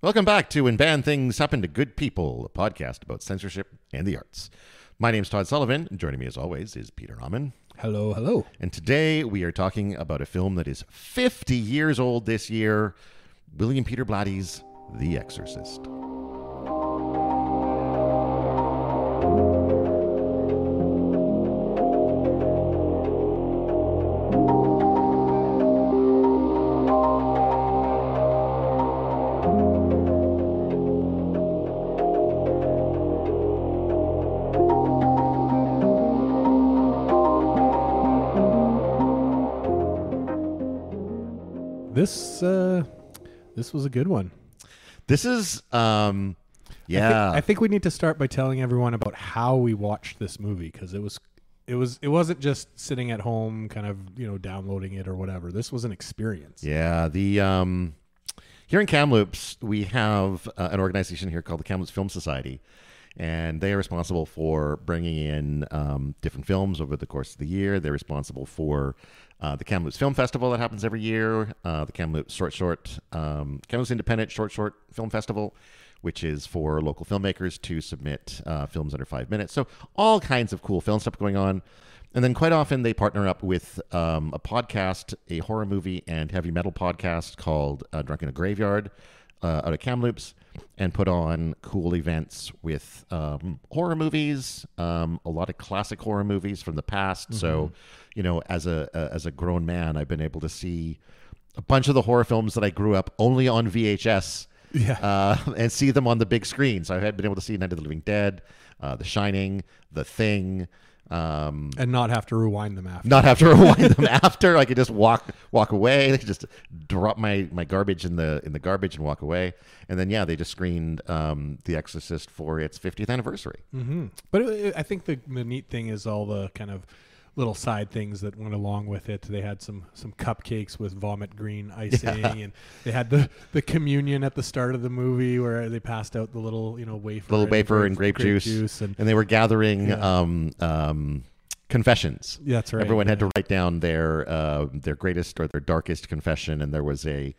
Welcome back to When Bad Things Happen to Good People, a podcast about censorship and the arts. My name's Todd Sullivan, and joining me as always is Peter Rahman. Hello, hello. And today we are talking about a film that is 50 years old this year, William Peter Blatty's The Exorcist. This was a good one. This is, yeah. I think we need to start by telling everyone about how we watched this movie, because it wasn't just sitting at home, kind of downloading it or whatever. This was an experience. Yeah, the here in Kamloops we have an organization here called the Kamloops Film Society, and they are responsible for bringing in different films over the course of the year. They're responsible for the Kamloops Film Festival that happens every year, the Kamloops Kamloops Independent Short Film Festival, which is for local filmmakers to submit films under 5 minutes. So all kinds of cool film stuff going on. And then quite often they partner up with a podcast, a horror movie and heavy metal podcast called Drunk in a Graveyard out of Kamloops, and put on cool events with horror movies, a lot of classic horror movies from the past. Mm-hmm. So, as a grown man, I've been able to see a bunch of the horror films that I grew up only on VHS, and see them on the big screen. So I've been able to see Night of the Living Dead, The Shining, The Thing. And not have to rewind them after. I could just walk away. I could just drop my garbage in the garbage and walk away. And then they just screened The Exorcist for its 50th anniversary. Mm-hmm. But I think the neat thing is all the kind of little side things that went along with it. They had some cupcakes with vomit green icing, and they had the communion at the start of the movie where they passed out the little wafer and grape juice, and they were gathering confessions. Yeah, that's right. Everyone had to write down their greatest or their darkest confession, and there was a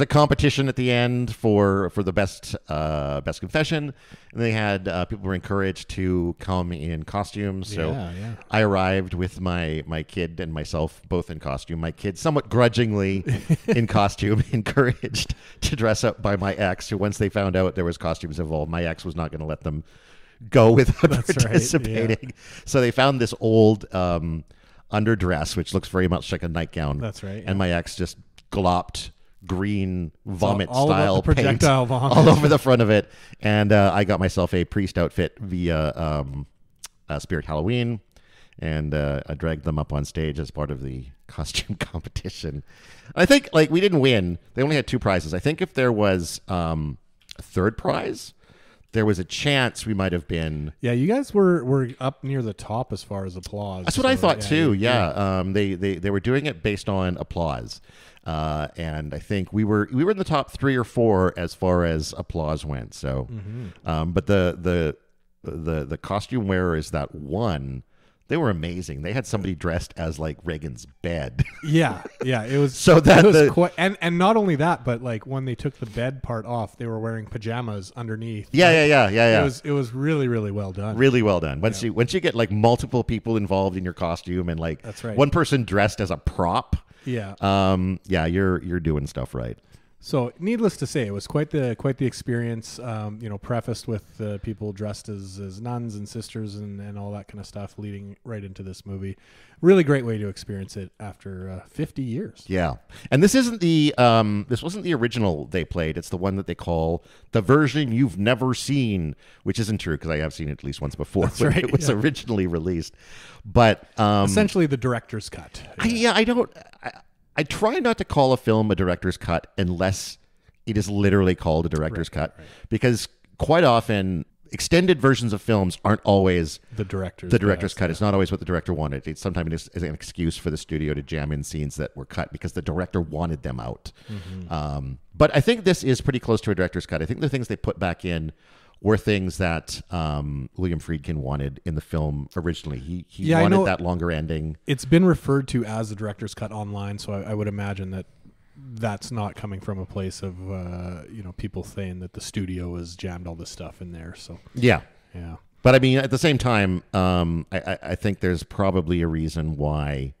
competition at the end for the best confession, and they had people were encouraged to come in costumes. So I arrived with my kid and myself both in costume. My kid somewhat grudgingly in costume, encouraged to dress up by my ex, who once they found out there was costumes involved, my ex was not going to let them go without participating. Right, yeah. So they found this old underdress, which looks very much like a nightgown. That's right. And my ex just glopped green vomit style paint vomit all over the front of it, and I got myself a priest outfit via Spirit Halloween, and I dragged them up on stage as part of the costume competition. I think we didn't win. They only had 2 prizes. I think if there was a third prize, there was a chance we might have been. Yeah, you guys were up near the top as far as applause. That's what I thought too. Yeah. They were doing it based on applause. And I think we were in the top 3 or 4 as far as applause went. So, but the costume wearers that won, they were amazing. They had somebody dressed as Reagan's bed. Yeah, it was so that it was quite, and not only that, but when they took the bed part off, they were wearing pajamas underneath. Yeah. It was really, really well done. Really well done. Once you get multiple people involved in your costume, and that's right, one person dressed as a prop. Yeah. You're doing stuff right. So, needless to say, it was quite the experience. Prefaced with people dressed as nuns and sisters and all that kind of stuff, leading right into this movie. Really great way to experience it after 50 years. Yeah, and this isn't this wasn't the original they played. It's the one that they call the version you've never seen, which isn't true because I have seen it at least once before. That's right. It was originally released, but essentially the director's cut. I try not to call a film a director's cut unless it is literally called a director's cut, because quite often extended versions of films aren't always the director's cut. Yeah. It's not always what the director wanted. It's sometimes an excuse for the studio to jam in scenes that were cut because the director wanted them out. Mm-hmm. But I think this is pretty close to a director's cut. I think the things they put back in were things that William Friedkin wanted in the film originally. He wanted that longer ending. It's been referred to as the director's cut online, so I would imagine that that's not coming from a place of people saying that the studio has jammed all this stuff in there. So yeah. But I mean, at the same time, I think there's probably a reason why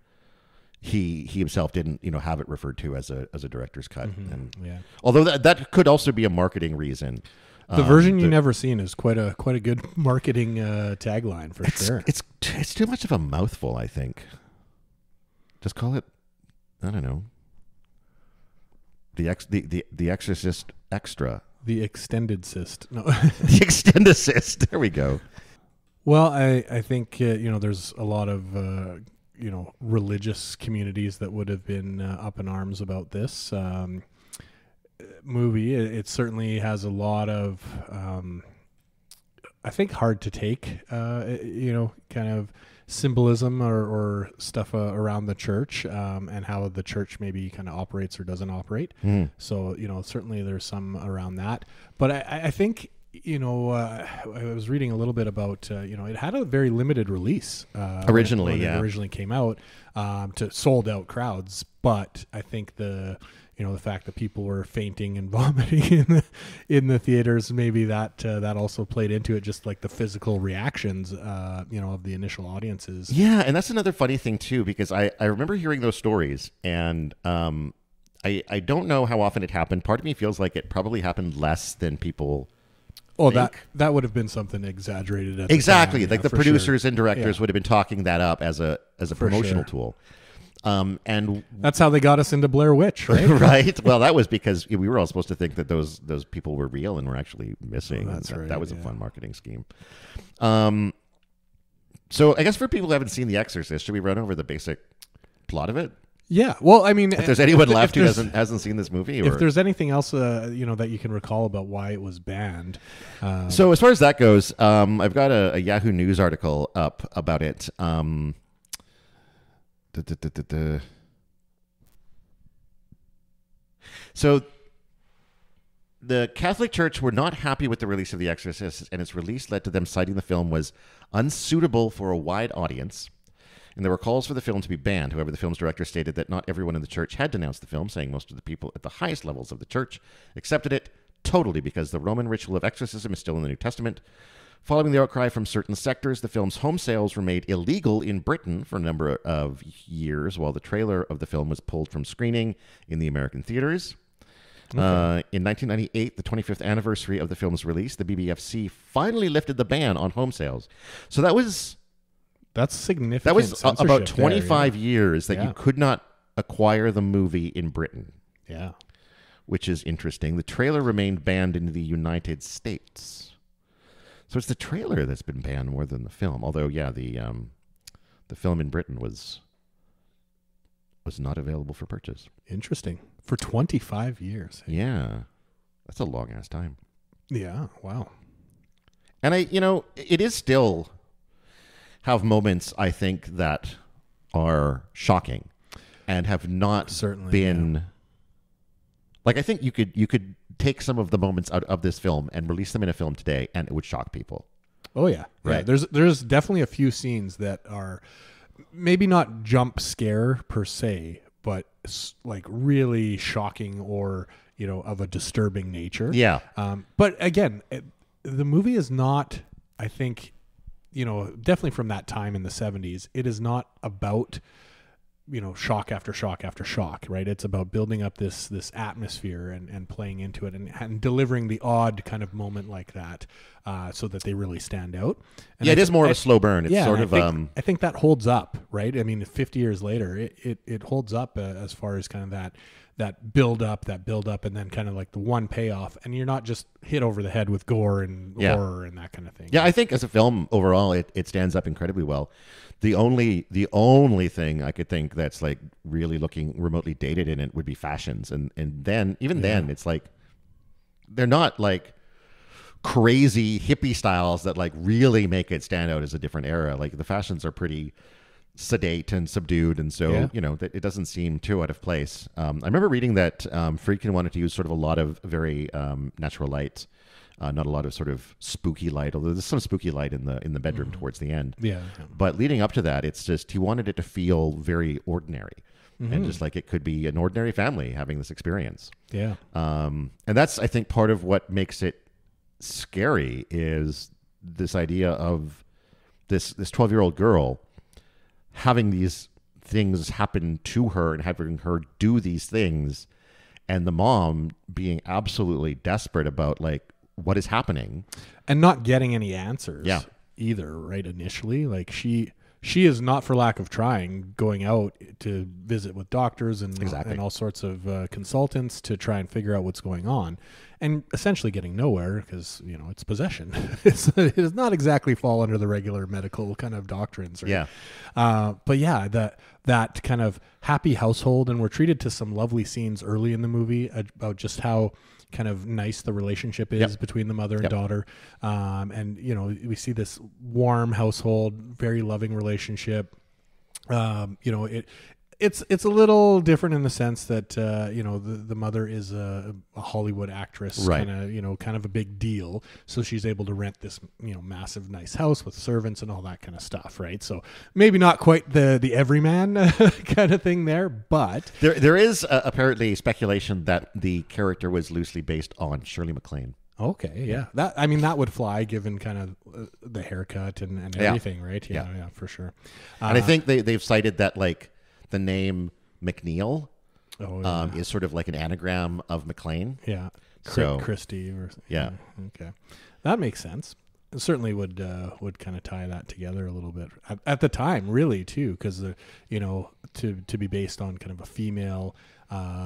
he himself didn't have it referred to as a director's cut. And although that could also be a marketing reason. The version you never seen is quite a good marketing tagline for sure. It's too much of a mouthful, I think. Just call it, I don't know, the Exorcist Extra. The extended cyst. No. The extended cyst. There we go. Well, I think there's a lot of religious communities that would have been up in arms about this movie. It certainly has a lot of I think hard to take kind of symbolism or stuff around the church and how the church maybe kind of operates or doesn't operate. So certainly there's some around that, but I think I was reading a little bit about it had a very limited release originally. when it originally came out to sold out crowds, but I think the fact that people were fainting and vomiting in the theaters, maybe that also played into it, just like the physical reactions, of the initial audiences. Yeah, and that's another funny thing too, because I remember hearing those stories, and I don't know how often it happened. Part of me feels like it probably happened less than people. Oh, that would have been something exaggerated. At exactly, the time, like the producers and directors would have been talking that up as a promotional tool. And that's how they got us into Blair Witch, right? Right. Well, that was because we were all supposed to think that those people were real and were actually missing. Oh, that's right. That was a fun marketing scheme. So I guess for people who haven't seen The Exorcist, should we run over the basic plot of it? Yeah. Well, I mean, if there's anyone left who hasn't seen this movie, if there's anything else, that you can recall about why it was banned. So as far as that goes, I've got a Yahoo News article up about it. So the Catholic Church were not happy with the release of The Exorcist, and its release led to them citing the film was unsuitable for a wide audience, and there were calls for the film to be banned. However, the film's director stated that not everyone in the church had denounced the film, saying most of the people at the highest levels of the church accepted it totally because the Roman ritual of exorcism is still in the New Testament. Following the outcry from certain sectors, the film's home sales were made illegal in Britain for a number of years, while the trailer of the film was pulled from screening in the American theaters. Okay. In 1998, the 25th anniversary of the film's release, the BBFC finally lifted the ban on home sales. So that's significant. That was about 25 years that you could not acquire the movie in Britain. Yeah. Which is interesting. The trailer remained banned in the United States. So it's the trailer that's been banned more than the film. Although, the film in Britain was not available for purchase. Interesting. For 25 years. Yeah. That's a long-ass time. Yeah. Wow. And it is still have moments, I think, that are shocking and have not been... Yeah. Like, I think you could take some of the moments out of this film and release them in a film today, and it would shock people. Oh, yeah. Right. Yeah, there's definitely a few scenes that are maybe not jump scare per se, but like really shocking or, of a disturbing nature. Yeah. But again, the movie is not, I think, definitely from that time in the 70s, it is not about... shock after shock after shock, right? It's about building up this atmosphere and playing into it and delivering the odd kind of moment like that so that they really stand out. And it is more of a slow burn. It's sort of... I think that holds up, right? I mean, 50 years later, it holds up as far as kind of that build up, and then kind of like the one payoff, and you're not just hit over the head with gore and horror and that kind of thing. Yeah, I think as a film overall, it stands up incredibly well. The only thing I could think that's like really looking remotely dated in it would be fashions, and then then it's like they're not like crazy hippie styles that like really make it stand out as a different era. Like the fashions are pretty sedate and subdued, and so it doesn't seem too out of place. I remember reading that Friedkin wanted to use sort of a lot of very natural light, not a lot of sort of spooky light, although there's some spooky light in the bedroom towards the end. Yeah. But leading up to that, it's just he wanted it to feel very ordinary. and just like it could be an ordinary family having this experience. Yeah. And that's, I think, part of what makes it scary is this idea of this 12-year-old girl having these things happen to her and having her do these things, and the mom being absolutely desperate about like what is happening and not getting any answers either, right? Initially, like she is not, for lack of trying, going out to visit with doctors and all sorts of consultants to try and figure out what's going on, and essentially getting nowhere because, you know, it's possession. It does not exactly fall under the regular medical kind of doctrines. Right? Yeah. But yeah, that kind of happy household, and we're treated to some lovely scenes early in the movie about just how kind of nice the relationship is between the mother and daughter. And, you know, we see this warm household, very loving relationship. You know, it's a little different in the sense that, you know, the mother is a Hollywood actress, right. kind of a big deal. So she's able to rent this, you know, massive, nice house with servants and all that kind of stuff. Right. So maybe not quite the everyman kind of thing there, but there is apparently speculation that the character was loosely based on Shirley MacLaine. Okay. Yeah. That would fly given kind of the haircut and everything. Right. Yeah, for sure. And I think they've cited that, like, the name McNeil is sort of like an anagram of McLean. Yeah. So Christie or yeah. Okay. That makes sense. It certainly would kind of tie that together a little bit at the time, really, too, because, you know, to be based on kind of a female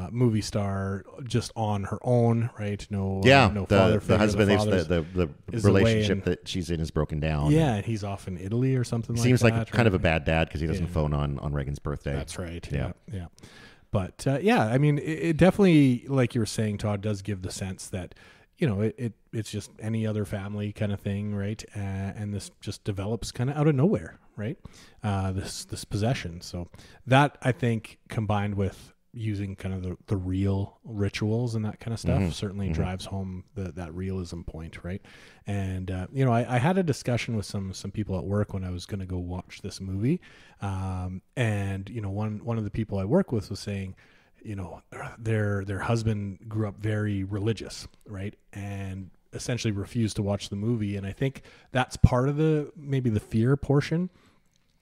movie star just on her own, right? No father figure. The husband, the relationship that she's in is broken down. Yeah, and he's off in Italy or something like that. Seems like kind of a bad dad because he doesn't phone on Reagan's birthday. That's right. Yeah. But, I mean, it definitely, like you were saying, Todd, does give the sense that, you know, it's just any other family kind of thing, right? And this just develops kind of out of nowhere, right? This possession. So that, I think, combined with using kind of the real rituals and that kind of stuff certainly drives home that realism point, right? And you know, I had a discussion with some people at work when I was going to go watch this movie, and you know, one of the people I work with was saying, you know, their husband grew up very religious, right, and essentially refused to watch the movie, and I think that's part of maybe the fear portion,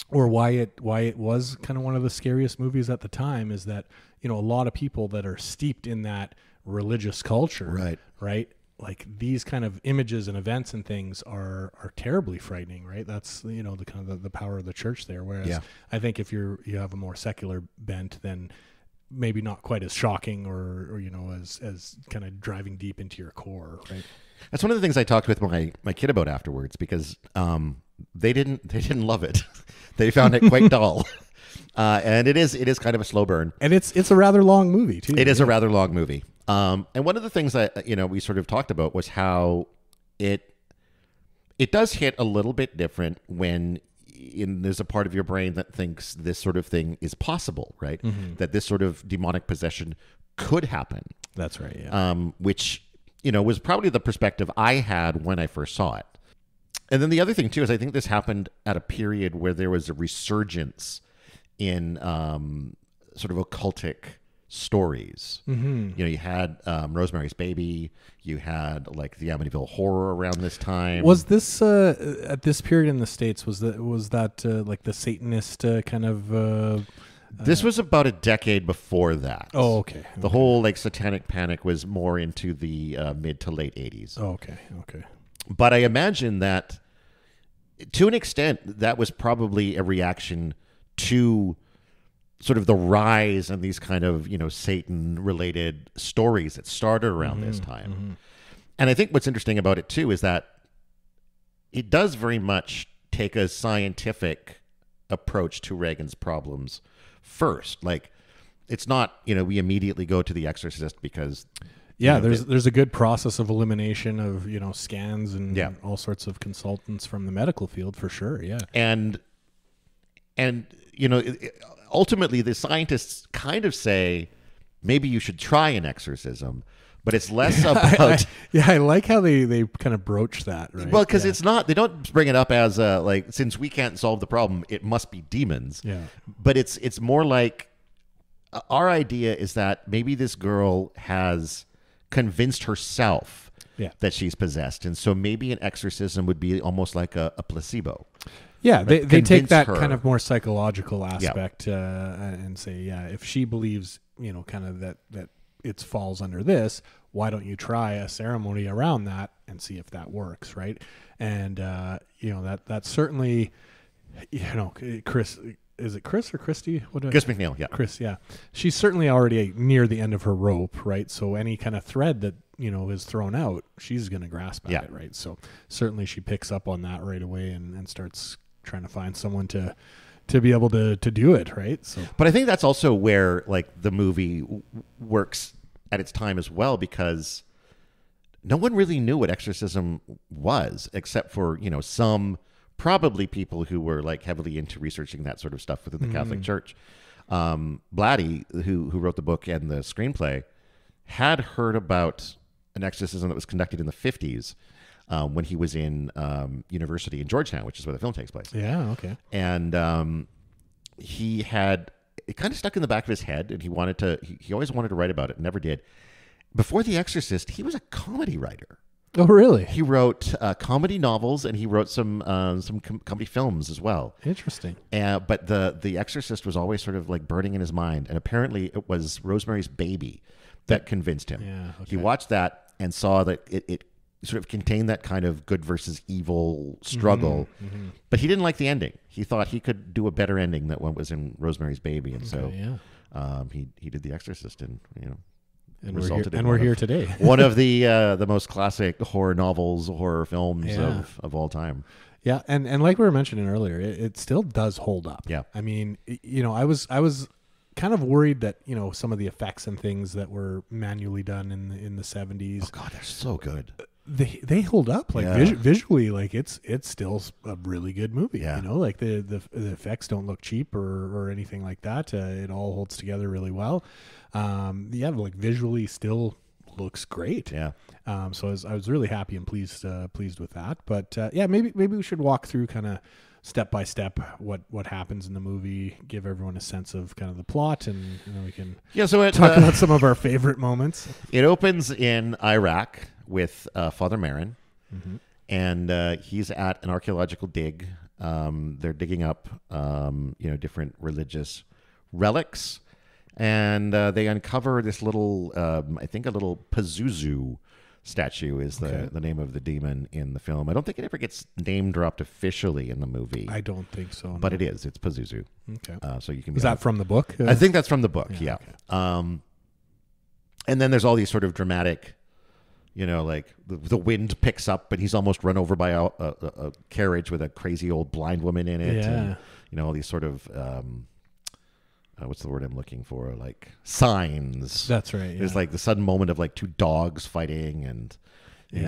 or why it was kind of one of the scariest movies at the time, is that, you know, a lot of people that are steeped in that religious culture, right? Like these kind of images and events and things are terribly frightening, right? That's, you know, the kind of the power of the church there. Whereas I think if you have a more secular bent, then maybe not quite as shocking or you know, as kind of driving deep into your core, right? That's one of the things I talked with my kid about afterwards, because they didn't love it. They found it quite dull. And it is kind of a slow burn. And it's a rather long movie too. It is a rather long movie. And one of the things that, you know, we sort of talked about was how it does hit a little bit different when there's a part of your brain that thinks this sort of thing is possible, right? That this sort of demonic possession could happen. That's right. Yeah. Which, you know, was probably the perspective I had when I first saw it. And then the other thing too is I think this happened at a period where there was a resurgence in sort of occultic stories. You know, you had Rosemary's Baby, you had like the Amityville Horror around this time. Was this at this period in the States? Was that like the Satanist kind of? This was about a decade before that. Oh, okay. The whole like satanic panic was more into the mid to late 80s. Oh, okay. But I imagine that to an extent that was probably a reaction to sort of the rise and these kind of, you know, Satan-related stories that started around this time. And I think what's interesting about it, too, is that it does very much take a scientific approach to Reagan's problems first. Like, it's not, you know, we immediately go to The Exorcist because... Yeah, there's a good process of elimination of, you know, scans and all sorts of consultants from the medical field, for sure, yeah. And you know, ultimately the scientists kind of say maybe you should try an exorcism, but it's less about... I like how they kind of broach that, right? Well, because it's not... They don't bring it up as, like, since we can't solve the problem, it must be demons. Yeah. But it's more like our idea is that maybe this girl has convinced herself that she's possessed, and so maybe an exorcism would be almost like a placebo. Yeah, right? they take that her. kind of more psychological aspect and say, if she believes, kind of that it falls under this, why don't you try a ceremony around that and see if that works, right? And that's certainly, Chris. Is it Chris or Christy? Chris McNeil, yeah. Chris, yeah. She's certainly already near the end of her rope, right? So any kind of thread that, is thrown out, she's going to grasp at it, right? So certainly she picks up on that right away and starts trying to find someone to be able to do it, right? So, but I think that's also where like the movie works at its time as well, because no one really knew what exorcism was, except for, some probably people who were like heavily into researching that sort of stuff within the Catholic Church. Blatty, who wrote the book and the screenplay, had heard about an exorcism that was conducted in the 50s when he was in university in Georgetown, which is where the film takes place. Yeah, okay. And he had it kind of stuck in the back of his head, and he always wanted to write about it, never did. Before The Exorcist, he was a comedy writer. Oh, really? He wrote comedy novels, and he wrote some comedy films as well. Interesting. But the Exorcist was always sort of like burning in his mind, and apparently it was Rosemary's Baby that convinced him. Yeah, okay. He watched that and saw that it sort of contained that kind of good versus evil struggle, but he didn't like the ending. He thought he could do a better ending than what was in Rosemary's Baby, and he did The Exorcist, and And we're here today. One of the most classic horror films of all time. Yeah, and like we were mentioning earlier, it still does hold up. Yeah. I mean, I was kind of worried that, some of the effects and things that were manually done in the 70s. Oh God, they're so good. They hold up like visually, like it's still a really good movie. Yeah. Like the effects don't look cheap or anything like that. It all holds together really well. Like visually still looks great. Yeah. So I was really happy and pleased with that. But maybe we should walk through kind of step by step what happens in the movie, give everyone a sense of kind of the plot, and we can talk about some of our favorite moments. It opens in Iraq with Father Marin, and he's at an archaeological dig. They're digging up different religious relics, and they uncover this little I think a little Pazuzu statue is the name of the demon in the film. I don't think it ever gets name dropped officially in the movie. I don't think so. But it is. It's Pazuzu. Okay. So you can. Is that from the book? I think that's from the book. Yeah. Okay. And then there's all these sort of dramatic, like the wind picks up, but he's almost run over by a carriage with a crazy old blind woman in it. Yeah. And, all these sort of. What's the word I'm looking for? Like signs. That's right. Yeah. There's like the sudden moment of like two dogs fighting, and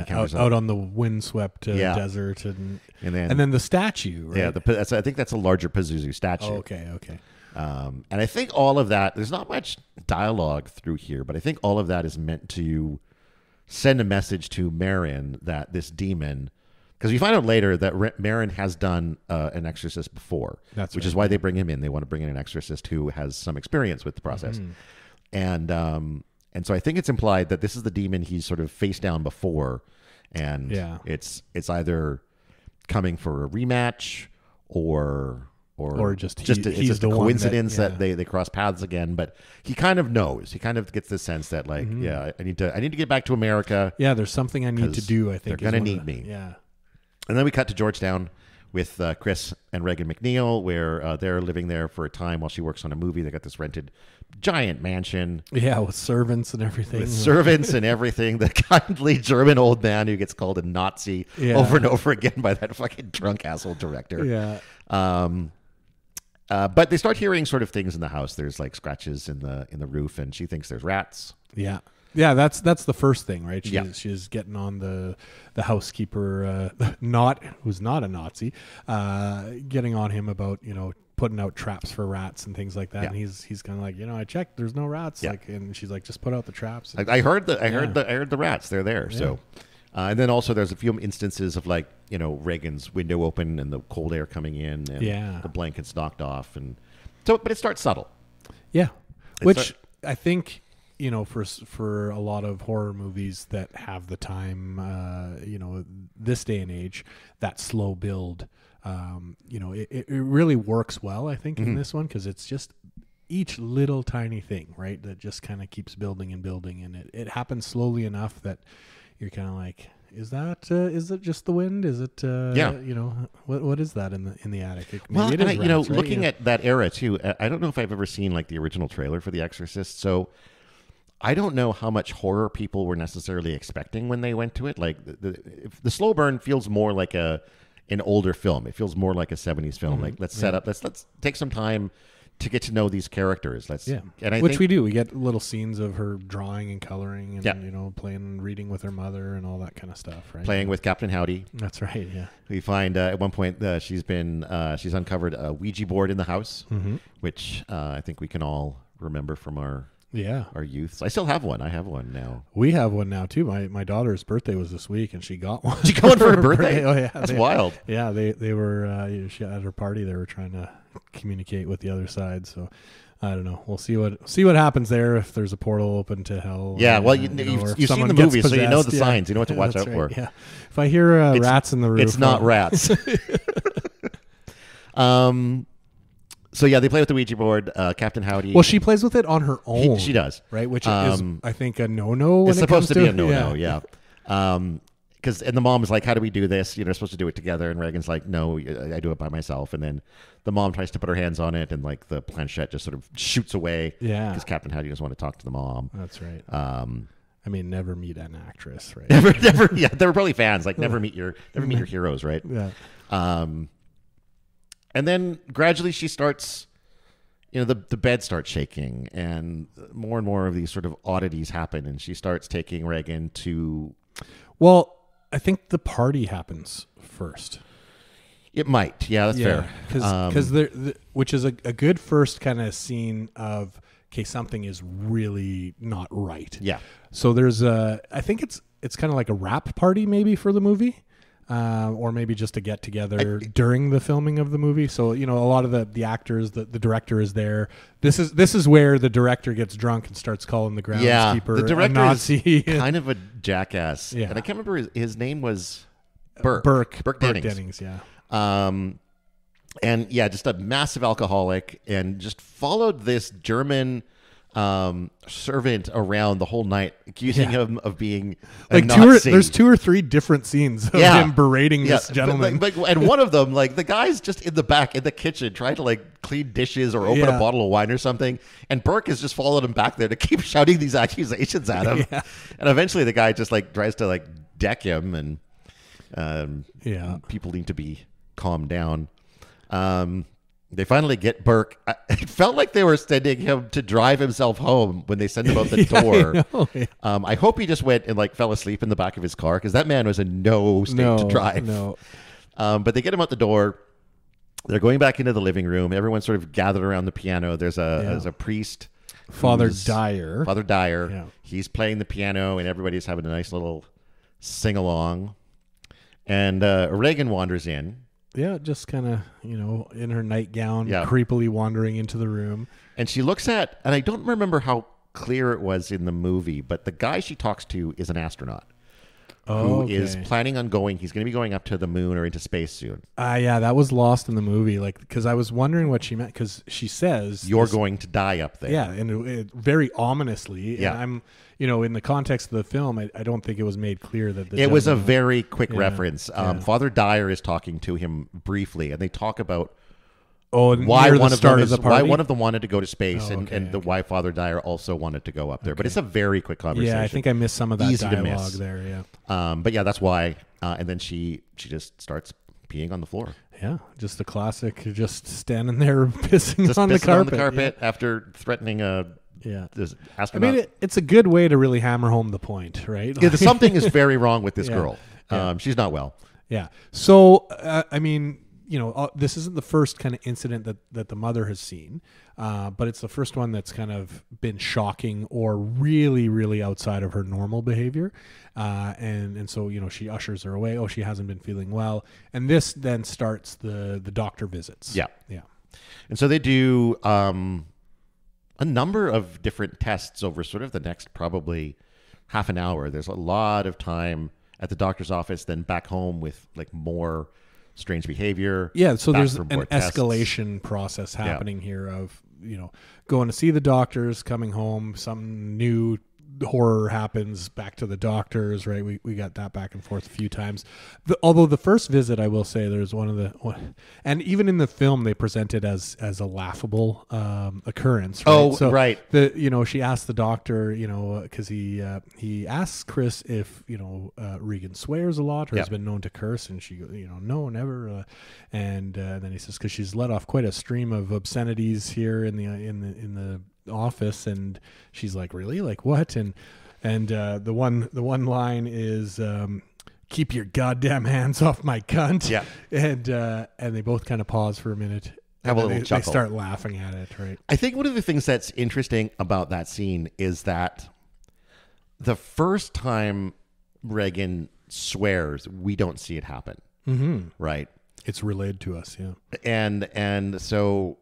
out on the windswept desert, and then the statue. Right? Yeah, I think that's a larger Pazuzu statue. Oh, okay. And I think all of that. There's not much dialogue through here, but I think all of that is meant to send a message to Marin that this demon. Because we find out later that Marin has done an exorcist before, which is why they bring him in. They want to bring in an exorcist who has some experience with the process. And so I think it's implied that this is the demon he's sort of faced down before, and it's either coming for a rematch or just it's just a coincidence that they cross paths again. But he kind of knows. He kind of gets the sense that like, I need to get back to America. Yeah, there's something I need to do. I think they're going to need me. Yeah. And then we cut to Georgetown with Chris and Regan McNeil, where they're living there for a time while she works on a movie. They got this rented giant mansion. Yeah, with servants and everything. The kindly German old man who gets called a Nazi over and over again by that fucking drunk asshole director. Yeah. But they start hearing sort of things in the house. There's like scratches in the roof, and she thinks there's rats. Yeah. Yeah, that's the first thing, right? She's getting on the housekeeper, who's not a Nazi, getting on him about putting out traps for rats and things like that. And he's kind of like, I checked, there's no rats. Like, and she's like, just put out the traps. I heard the rats. They're there. Yeah. So, and then also there's a few instances of like Reagan's window open and the cold air coming in, and the blankets knocked off, and so but it starts subtle. Yeah. Which I think, for a lot of horror movies that have the time, this day and age, that slow build, it really works well, I think, in this one, because it's just each little tiny thing, right, that just kind of keeps building and building, and it happens slowly enough that you're kind of like, is it just the wind? Is it what is that in the attic? Well, it is rats, right? looking at that era too, I don't know if I've ever seen like the original trailer for The Exorcist, so I don't know how much horror people were necessarily expecting when they went to it. Like the slow burn feels more like an older film. It feels more like a 70s film. Like let's set up, let's take some time to get to know these characters. Which we do. We get little scenes of her drawing and coloring and playing, reading with her mother and all that kind of stuff, right? Playing with Captain Howdy. That's right. Yeah. We find at one point she's uncovered a Ouija board in the house, which I think we can all remember from our youth. So I still have one. I have one now. We have one now too. My daughter's birthday was this week, and she got one. She got one for her birthday. Oh yeah, that's wild. Yeah, they were she, at her party. They were trying to communicate with the other side. So I don't know. We'll see what happens there, if there's a portal open to hell. Yeah. Well, you've seen the movie, so you know the signs. You know what to watch out for. Yeah. If I hear rats in the roof, it's not rats. So yeah, they play with the Ouija board. Captain Howdy. Well, she plays with it on her own. She does, right? Which is, I think, a no-no. It's supposed to be a no-no. Yeah. Because the mom is like, "How do we do this? You're supposed to do it together." And Reagan's like, "No, I do it by myself." And then the mom tries to put her hands on it, and like the planchette just sort of shoots away. Yeah. Because Captain Howdy doesn't want to talk to the mom. That's right. I mean, never meet an actress, right? never. Yeah, they were probably fans. Like, never meet your heroes, right? Yeah. And then gradually she starts, the bed starts shaking, and more of these sort of oddities happen, and she starts taking Reagan to... Well, I think the party happens first. It might. Yeah, that's fair. Because which is a good first kind of scene of, okay, something is really not right. Yeah. So there's I think it's kind of like a wrap party maybe for the movie. Or maybe just a get together during the filming of the movie. So, a lot of the actors, the director is there. This is where the director gets drunk and starts calling the groundskeeper the director a Nazi. Is kind of a jackass. Yeah. And I can't remember his name was Burke. Burke Dennings, yeah. And yeah, just a massive alcoholic, and just followed this German servant around the whole night, accusing him of being a Nazi. There's 2 or 3 different scenes of him berating this gentleman. And one of them, like, the guy's just in the back in the kitchen trying to like clean dishes or open a bottle of wine or something, and Burke has just followed him back there to keep shouting these accusations at him. And eventually the guy just like tries to like deck him, and people need to be calmed down. They finally get Burke. It felt like they were sending him to drive himself home when they send him out the door. I hope he just went and like fell asleep in the back of his car, because that man was in no state to drive. No. But they get him out the door. They're going back into the living room. Everyone's sort of gathered around the piano. There's a priest, Father Dyer. Yeah. He's playing the piano, and everybody's having a nice little sing along. And Reagan wanders in. Yeah, just kind of, in her nightgown, creepily wandering into the room. And she looks at, and I don't remember how clear it was in the movie, but the guy she talks to is an astronaut who is planning on going. He's going to be going up to the moon or into space soon. Yeah, that was lost in the movie. Like, because I was wondering what she meant, because she says... You're going to die up there. Yeah, and very ominously. Yeah. And I'm... in the context of the film, I don't think it was made clear that it was a very quick reference. Father Dyer is talking to him briefly, and they talk about why one of them wanted to go to space, why Father Dyer also wanted to go up there. But it's a very quick conversation. Yeah, I think I missed some of that dialogue there. Yeah. But yeah, that's why. And then she just starts peeing on the floor. Yeah, just the classic, just standing there pissing on the carpet after threatening a. Yeah, astronaut. I mean, it's a good way to really hammer home the point, right? Something is very wrong with this girl. She's not well. Yeah. So, I mean, this isn't the first kind of incident that the mother has seen, but it's the first one that's kind of been shocking or really, really outside of her normal behavior. And so, she ushers her away. Oh, she hasn't been feeling well. And this then starts the doctor visits. Yeah. Yeah. And so they do... a number of different tests over sort of the next probably half an hour. There's a lot of time at the doctor's office, then back home with like more strange behavior. Yeah, so there's for an more tests. escalation process happening here of, going to see the doctors, coming home, some new horror happens, back to the doctors, right? We got that back and forth a few times. Although the first visit, I will say, there's and even in the film they present it as a laughable occurrence, right? Oh, so right. She asked the doctor, because he asks Chris if Regan swears a lot or has been known to curse, and she goes, no, never. And then he says, because she's let off quite a stream of obscenities here in the office, and she's like, really, like what? And the one line is, keep your goddamn hands off my cunt. Yeah. And they both kind of pause for a minute, have a little they chuckle. start laughing at it, right? I think one of the things that's interesting about that scene is that the first time Regan swears, we don't see it happen. Mm-hmm. Right. It's relayed to us. Yeah. And so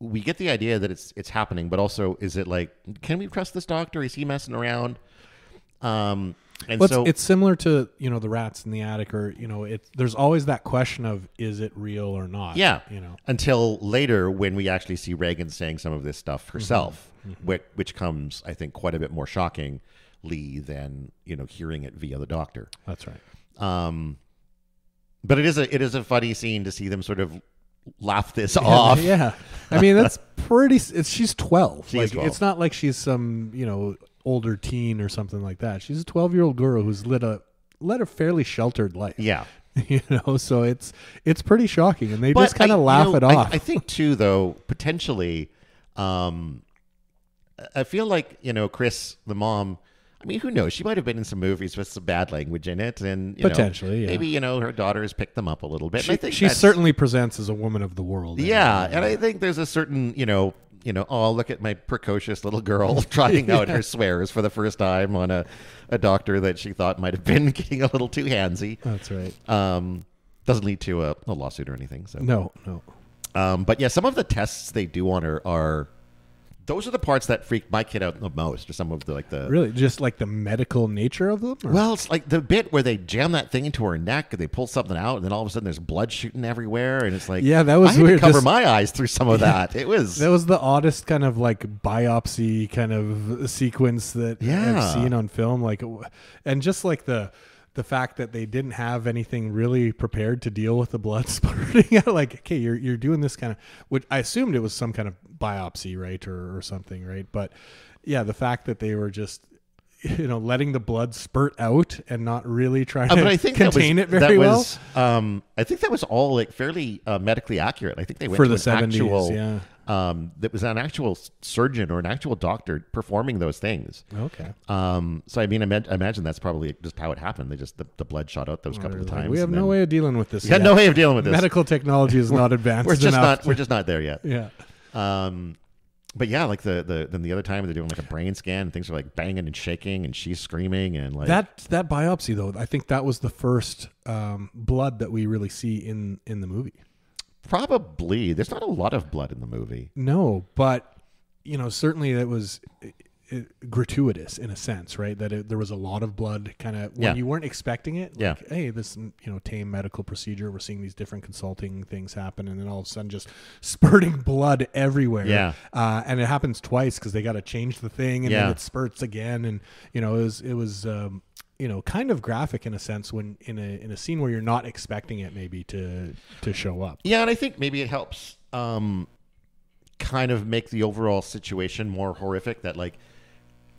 we get the idea that it's happening, but also, is it like, can we trust this doctor? Is he messing around? It's similar to the rats in the attic, or there's always that question of, is it real or not? Yeah. Until later, when we actually see Regan saying some of this stuff herself, which comes, I think, quite a bit more shockingly than hearing it via the doctor. That's right. But it is a funny scene to see them sort of laugh this off. Yeah. I mean, that's pretty. She's 12. She's 12. It's not like she's some older teen or something like that. She's a 12-year-old girl who's led a fairly sheltered life. Yeah. So it's pretty shocking, and they just kind of laugh it off. I think too, though, potentially, I feel like Chris, the mom. I mean, who knows? She might have been in some movies with some bad language in it, and potentially, maybe her daughter has picked them up a little bit. She, and I think she certainly presents as a woman of the world. Yeah, and I think there's a certain oh, look at my precocious little girl trying out her swears for the first time on a doctor that she thought might have been getting a little too handsy. That's right. Doesn't lead to a lawsuit or anything. So no. But yeah, some of the tests they do on her are. Those are the parts that freak my kid out the most, or some of the really just like the medical nature of them. Or? Well, it's like the bit where they jam that thing into her neck and they pull something out, and then all of a sudden there's blood shooting everywhere, and it's like, yeah, that was I had weird. to cover my eyes through some of that. That was the oddest kind of like biopsy kind of sequence that I've seen on film. Like, and just like the fact that they didn't have anything really prepared to deal with the blood spurting out. Like, okay, you're doing this kind of, which I assumed it was some kind of biopsy, right, or something, right? But yeah, the fact that they were just letting the blood spurt out and not really trying to contain it very well. I think that was all like fairly medically accurate. I think they went for to the an 70s, actual, yeah. That was an actual surgeon or an actual doctor performing those things. Okay. So I mean, I imagine that's probably just how it happened. They just the blood shot out those couple of times. We have no way of dealing with this. We had no way of dealing with this. Medical technology is not advanced. We're just enough. we're just not there yet. Yeah. But yeah, like then the other time they're doing like a brain scan and things are like banging and shaking and she's screaming and like that biopsy though. I think that was the first blood that we really see in the movie. Probably. There's not a lot of blood in the movie. No, but certainly it was gratuitous in a sense, right? That there was a lot of blood kind of when you weren't expecting it. Like, Yeah. Hey, this tame medical procedure. We're seeing these different consulting things happen, and then all of a sudden just spurting blood everywhere. Yeah. And it happens twice because they got to change the thing, and then it spurts again, and it was kind of graphic in a sense when in a scene where you're not expecting it maybe to show up. Yeah, and I think maybe it helps kind of make the overall situation more horrific that like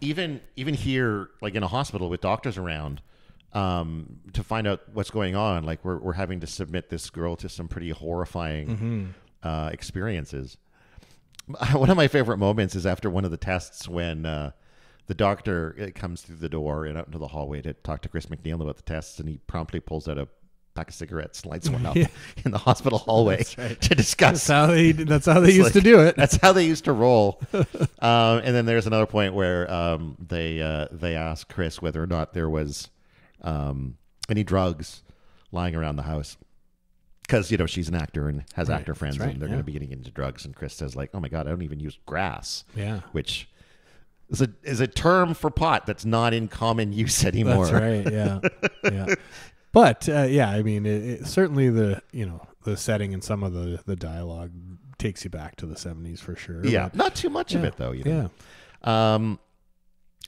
even here like in a hospital with doctors around to find out what's going on, like we're having to submit this girl to some pretty horrifying experiences. One of my favorite moments is after one of the tests when the doctor comes through the door and out into the hallway to talk to Chris McNeil about the tests, and he promptly pulls out a pack of cigarettes, lights one up in the hospital hallway to discuss. That's how they used to do it. That's how they used to roll. And then there's another point where they ask Chris whether or not there was any drugs lying around the house. because she's an actor and has Right, actor friends, that's right, and they're yeah. going to be getting into drugs. And Chris says, like, "Oh my God, I don't even use grass." Yeah. Which is a term for pot that's not in common use anymore. That's right. Yeah. Yeah. But I mean, it certainly the setting and some of the dialogue takes you back to the 70s for sure. Yeah, But, not too much of it though. Yeah.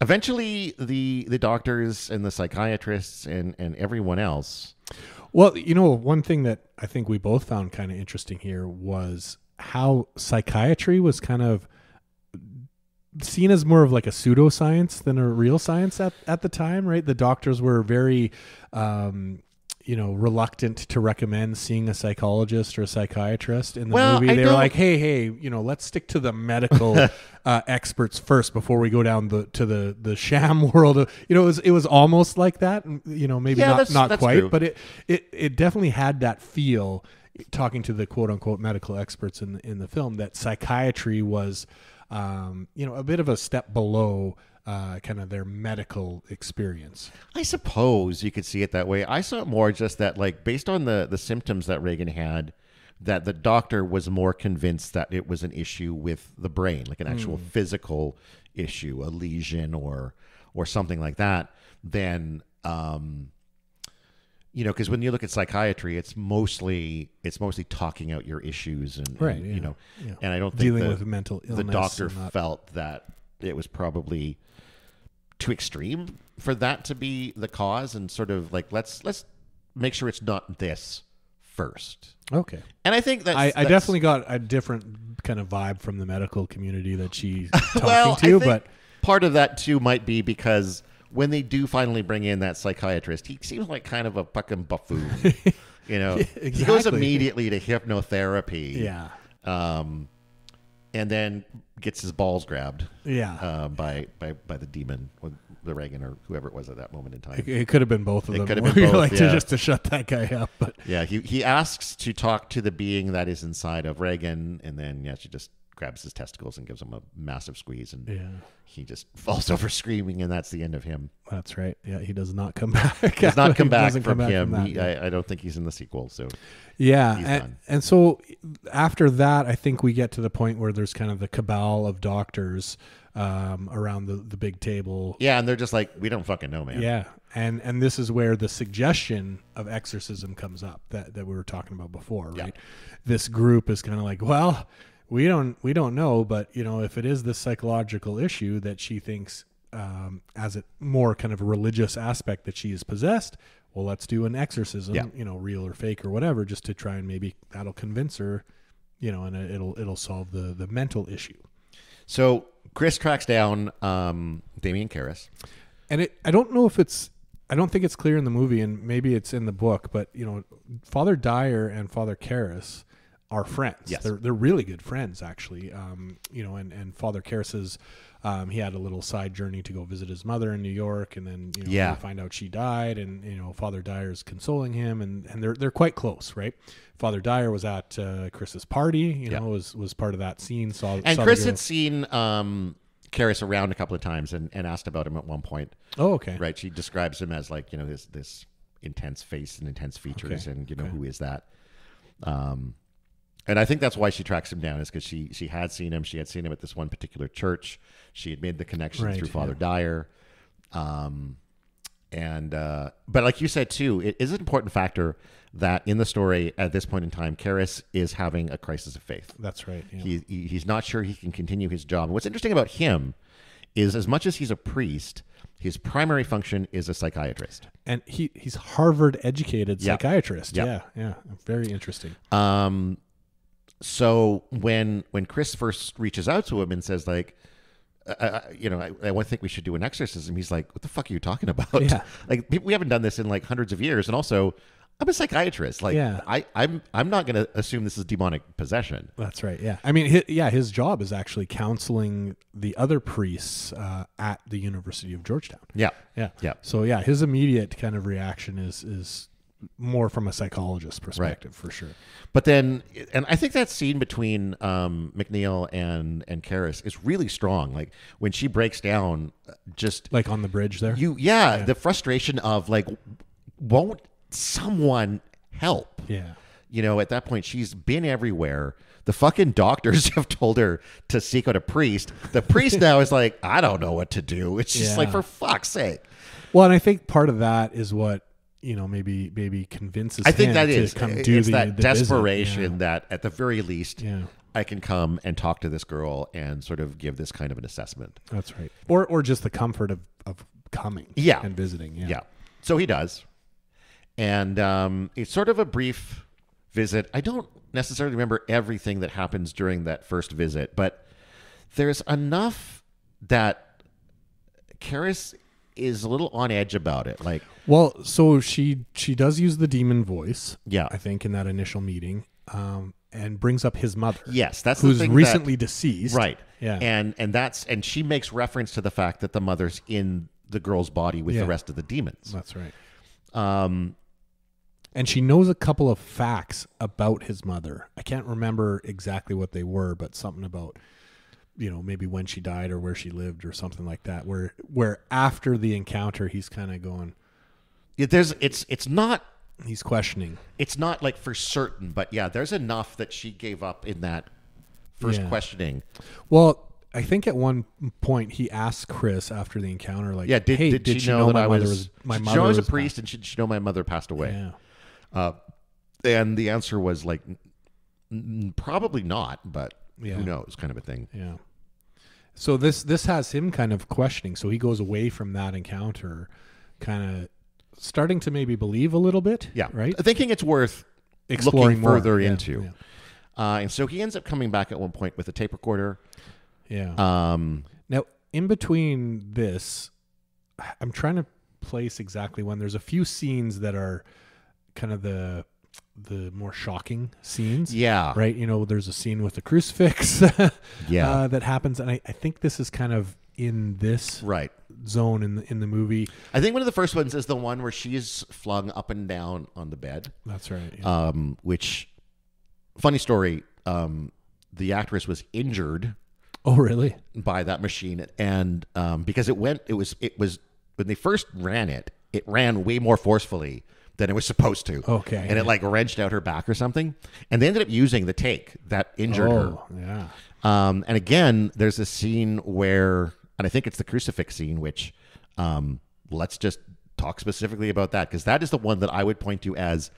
Eventually, the doctors and the psychiatrists and everyone else. Well, one thing that I think we both found kind of interesting here was how psychiatry was kind of seen as more of like a pseudoscience than a real science at the time, right? The doctors were very, reluctant to recommend seeing a psychologist or a psychiatrist in the movie. They were like, hey, let's stick to the medical experts first before we go down to the sham world. It was almost like that, maybe not quite, true. but it definitely had that feel, talking to the quote unquote medical experts in the film, that psychiatry was, a bit of a step below kind of their medical experience. I suppose you could see it that way. I saw it more just that, like, based on the symptoms that Reagan had, that the doctor was more convinced that it was an issue with the brain, like an actual physical issue, a lesion or something like that, than because when you look at psychiatry, it's mostly talking out your issues and Right, and I don't think Dealing with mental illness. the doctor and not- felt that it was probably too extreme for that to be the cause, and sort of like let's make sure it's not this first. Okay. And I think that I definitely got a different kind of vibe from the medical community that she's talking well, to, I think but part of that too might be because when they do finally bring in that psychiatrist, he seems like kind of a fucking buffoon. He goes Exactly. immediately to hypnotherapy. yeah. And then gets his balls grabbed Yeah. by the demon, or the Reagan, or whoever it was at that moment in time. It could have been both of them. could have been both, like yeah. just to shut that guy up, but Yeah, he asks to talk to the being that is inside of Reagan, and then she just grabs his testicles and gives him a massive squeeze, and yeah. he just falls over screaming, and that's the end of him. That's right. Yeah, he does not come back. Does not come back doesn't from come back him. from that, I don't think he's in the sequel. So yeah, he's done. and so after that, I think we get to the point where there's kind of the cabal of doctors around the big table. Yeah, and they're just like, we don't fucking know, man. Yeah, and this is where the suggestion of exorcism comes up that we were talking about before, right? This group is kind of like, well, we don't know, but if it is this psychological issue that she thinks as a more kind of a religious aspect that she is possessed, well, let's do an exorcism, real or fake or whatever, just to try and maybe that'll convince her, and it'll solve the mental issue. So Chris tracks down Damien Karras. And I don't think it's clear in the movie, and maybe it's in the book, but Father Dyer and Father Karras are friends. Yes. They're really good friends, actually. And Father Karras he had a little side journey to go visit his mother in New York, and then we find out she died, and Father Dyer's consoling him, and they're quite close, right? Father Dyer was at Chris's party, was part of that scene. And Chris had seen Karras around a couple of times and asked about him at one point. Oh, okay. Right. She describes him as like, this intense face and intense features, and who is that? And I think that's why she tracks him down, is because she had seen him. She had seen him at this one particular church. She had made the connection through Father Dyer. But like you said too, it is an important factor that in the story at this point in time, Karras is having a crisis of faith. That's right. Yeah. He's not sure he can continue his job. And what's interesting about him is, as much as he's a priest, his primary function is a psychiatrist. And he's Harvard educated psychiatrist. Yep. Yeah. Very interesting. So when Chris first reaches out to him and says, like, I think we should do an exorcism, he's like, what the fuck are you talking about? Yeah. Like, we haven't done this in like hundreds of years. And also, I'm a psychiatrist. Like, I'm not going to assume this is demonic possession. That's right. Yeah. I mean, his job is actually counseling the other priests at the University of Georgetown. Yeah. Yeah. So his immediate kind of reaction is more from a psychologist perspective, for sure. But then, and I think that scene between McNeil and Karras is really strong. Like, when she breaks down, just like on the bridge there. The frustration of like, won't someone help? Yeah. at that point, she's been everywhere. The fucking doctors have told her to seek out a priest. The priest now is like, I don't know what to do. It's just like, for fuck's sake. Well, and I think part of that is what, maybe convinces I think him that to is. come do it's the that desperation visit. that at the very least, I can come and talk to this girl and sort of give this kind of an assessment. That's right. Or just the comfort of coming and visiting. Yeah. So he does. And it's sort of a brief visit. I don't necessarily remember everything that happens during that first visit, but there's enough that Karis is a little on edge about it. Like, well, so she does use the demon voice. Yeah. I think in that initial meeting, and brings up his mother. Yes, that's who's the thing recently deceased. Right. Yeah. And she makes reference to the fact that the mother's in the girl's body with the rest of the demons. That's right. And she knows a couple of facts about his mother. I can't remember exactly what they were, but something about, maybe when she died or where she lived or something like that. Where after the encounter, he's kind of going. It's not. He's questioning. It's not like for certain, but there's enough that she gave up in that first questioning. Well, I think at one point he asked Chris after the encounter, like, did she know that I was my did mother she know I was a was priest, and did she know my mother passed away? Yeah. And the answer was like, probably not, but who knows, kind of a thing. Yeah. So this has him kind of questioning. So he goes away from that encounter, kind of starting to maybe believe a little bit. Yeah. Right. Thinking it's worth exploring looking further more. into. Yeah. And so he ends up coming back at one point with a tape recorder. Yeah. Now, in between this, I'm trying to place exactly when. There's a few scenes that are kind of the more shocking scenes. Yeah. Right? There's a scene with the crucifix that happens. And I think this is kind of in this zone in the movie. I think one of the first ones is the one where she's flung up and down on the bed. That's right. Yeah. Which, funny story, the actress was injured. Oh, really? By that machine, and because it was when they first ran it ran way more forcefully than it was supposed to. Okay. And it like wrenched out her back or something, and they ended up using the take that injured her. Yeah. And again, there's a scene where, and I think it's the crucifix scene, which let's just talk specifically about that, because that is the one that I would point to as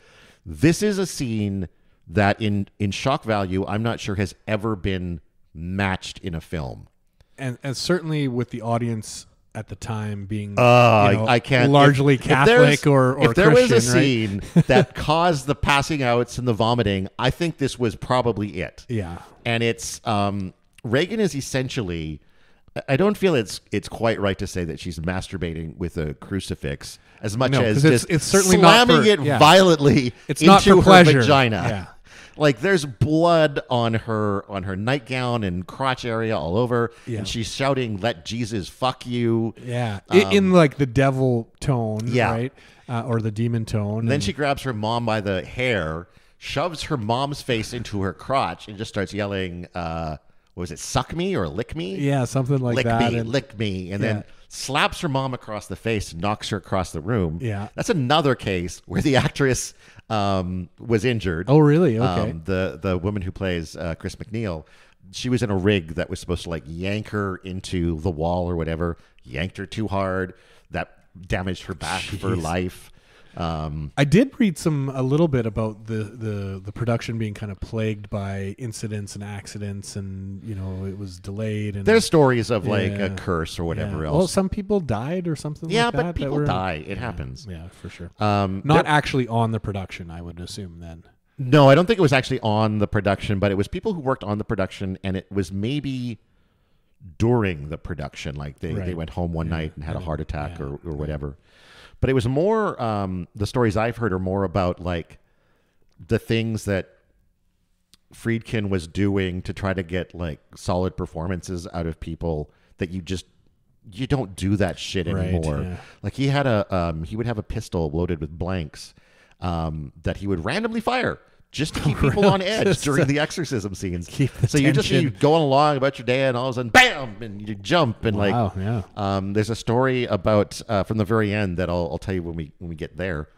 this is a scene that in shock value I'm not sure has ever been matched in a film, and certainly with the audience at the time being I can't largely Catholic or if there Christian, was a scene that caused the passing outs and the vomiting, I think this was probably it. Yeah. And it's Reagan is essentially, I don't feel it's quite right to say that she's masturbating with a crucifix as much as just it's certainly slamming not for, it violently it's into not for her pleasure. vagina. Yeah. Like there's blood on her nightgown and crotch area all over, and she's shouting, "Let Jesus fuck you!" Yeah, in like the devil tone, yeah, right, or the demon tone. And then she grabs her mom by the hair, shoves her mom's face into her crotch, and just starts yelling, "What was it? Suck me or lick me?" Yeah, something like lick that. Me, lick me, and then slaps her mom across the face, and knocks her across the room. Yeah, that's another case where the actress was injured. Oh, really? Okay. The woman who plays Chris McNeil, she was in a rig that was supposed to like yank her into the wall or whatever. Yanked her too hard. That damaged her back for life. I did read a little bit about the production being kind of plagued by incidents and accidents, and it was delayed. And there's stories of like a curse or whatever else. Well, some people died or something. Yeah, like but that people die. It happens. Yeah, for sure. Not actually on the production, I would assume then. No, I don't think it was actually on the production, but it was people who worked on the production, and it was maybe during the production, like they went home one night and had a heart attack or whatever. But it was more, the stories I've heard are more about like the things that Friedkin was doing to try to get like solid performances out of people that you don't do that shit anymore. Yeah. Like he had he would have a pistol loaded with blanks that he would randomly fire just to keep people on edge during the exorcism scenes. So you just be going along about your day, and all of a sudden, bam, and you jump, and there's a story about from the very end that I'll tell you when we get there.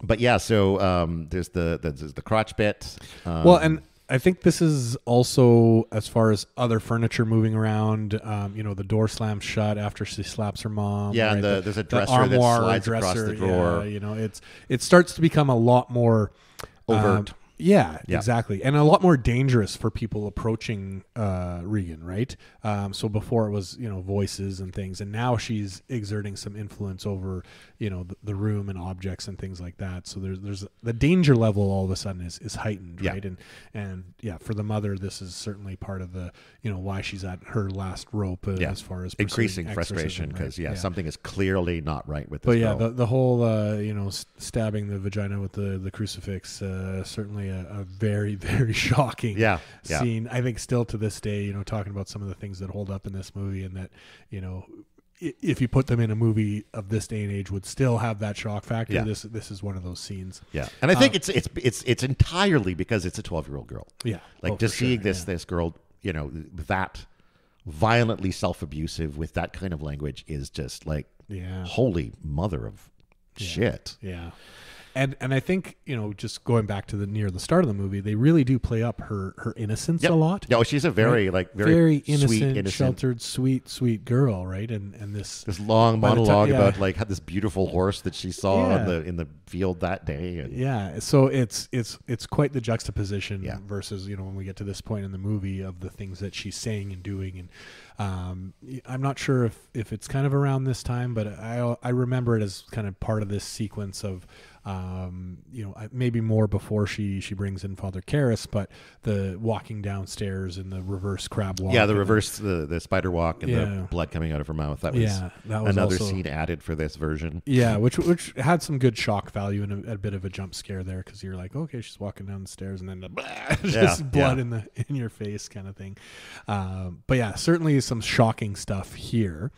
But yeah, so there's the crotch bit. Well, and I think this is also as far as other furniture moving around. The door slams shut after she slaps her mom. Yeah, right? and there's a the dresser that armoire slides across the drawer. Yeah, it starts to become a lot more Overt. Yeah, exactly. And a lot more dangerous for people approaching Regan, right? So before it was, voices and things, and now she's exerting some influence over, the room and objects and things like that. So there's the danger level all of a sudden is heightened, right? And for the mother, this is certainly part of the, why she's at her last rope as far as increasing frustration because something is clearly not right with this girl. The whole stabbing the vagina with the crucifix certainly a very, very shocking scene. I think still to this day, talking about some of the things that hold up in this movie and that, if you put them in a movie of this day and age would still have that shock factor. Yeah. This is one of those scenes. Yeah. And I think it's entirely because it's a 12-year-old girl. Yeah. Like just seeing this girl, that violently self-abusive with that kind of language is just like, holy mother of shit. Yeah. And I think, just going back to near the start of the movie, they really do play up her innocence a lot. Yeah, she's a very innocent, sheltered, sweet girl, right? And this long monologue about like had this beautiful horse that she saw in the field that day. And so it's quite the juxtaposition versus when we get to this point in the movie of the things that she's saying and doing. And I'm not sure if it's kind of around this time, but I remember it as kind of part of this sequence of. Maybe more before she brings in Father Karras, but the walking downstairs and the reverse crab walk. Yeah, the spider walk and the blood coming out of her mouth. That was another scene added for this version. Yeah, which had some good shock value and a bit of a jump scare there because you're like, okay, she's walking down the stairs and then just blood in your face kind of thing. But yeah, certainly some shocking stuff here.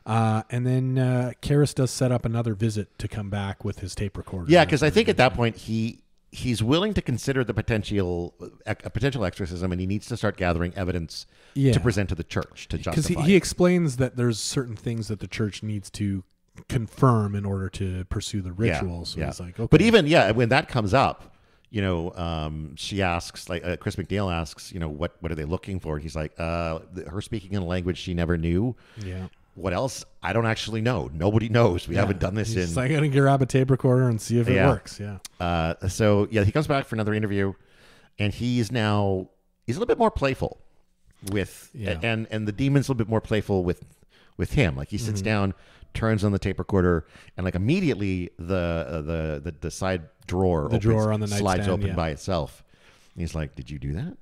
And then Karras does set up another visit to come back with his tape recorder. Yeah, because I think at that point he's willing to consider the potential exorcism, and he needs to start gathering evidence to present to the church to justify. Because he explains that there's certain things that the church needs to confirm in order to pursue the ritual. So he's like, okay. But even when that comes up, she asks, like Chris McNeil asks, what are they looking for? He's like, her speaking in a language she never knew. Yeah. What else? I don't actually know. Nobody knows. We haven't done this in. I'm going to grab a tape recorder and see if it works. Yeah. So he comes back for another interview, and he's a little bit more playful with, and the demon's a little bit more playful with him. Like he sits down, turns on the tape recorder, and like immediately the side drawer, on the nightstand slides open by itself. And he's like, "Did you do that?"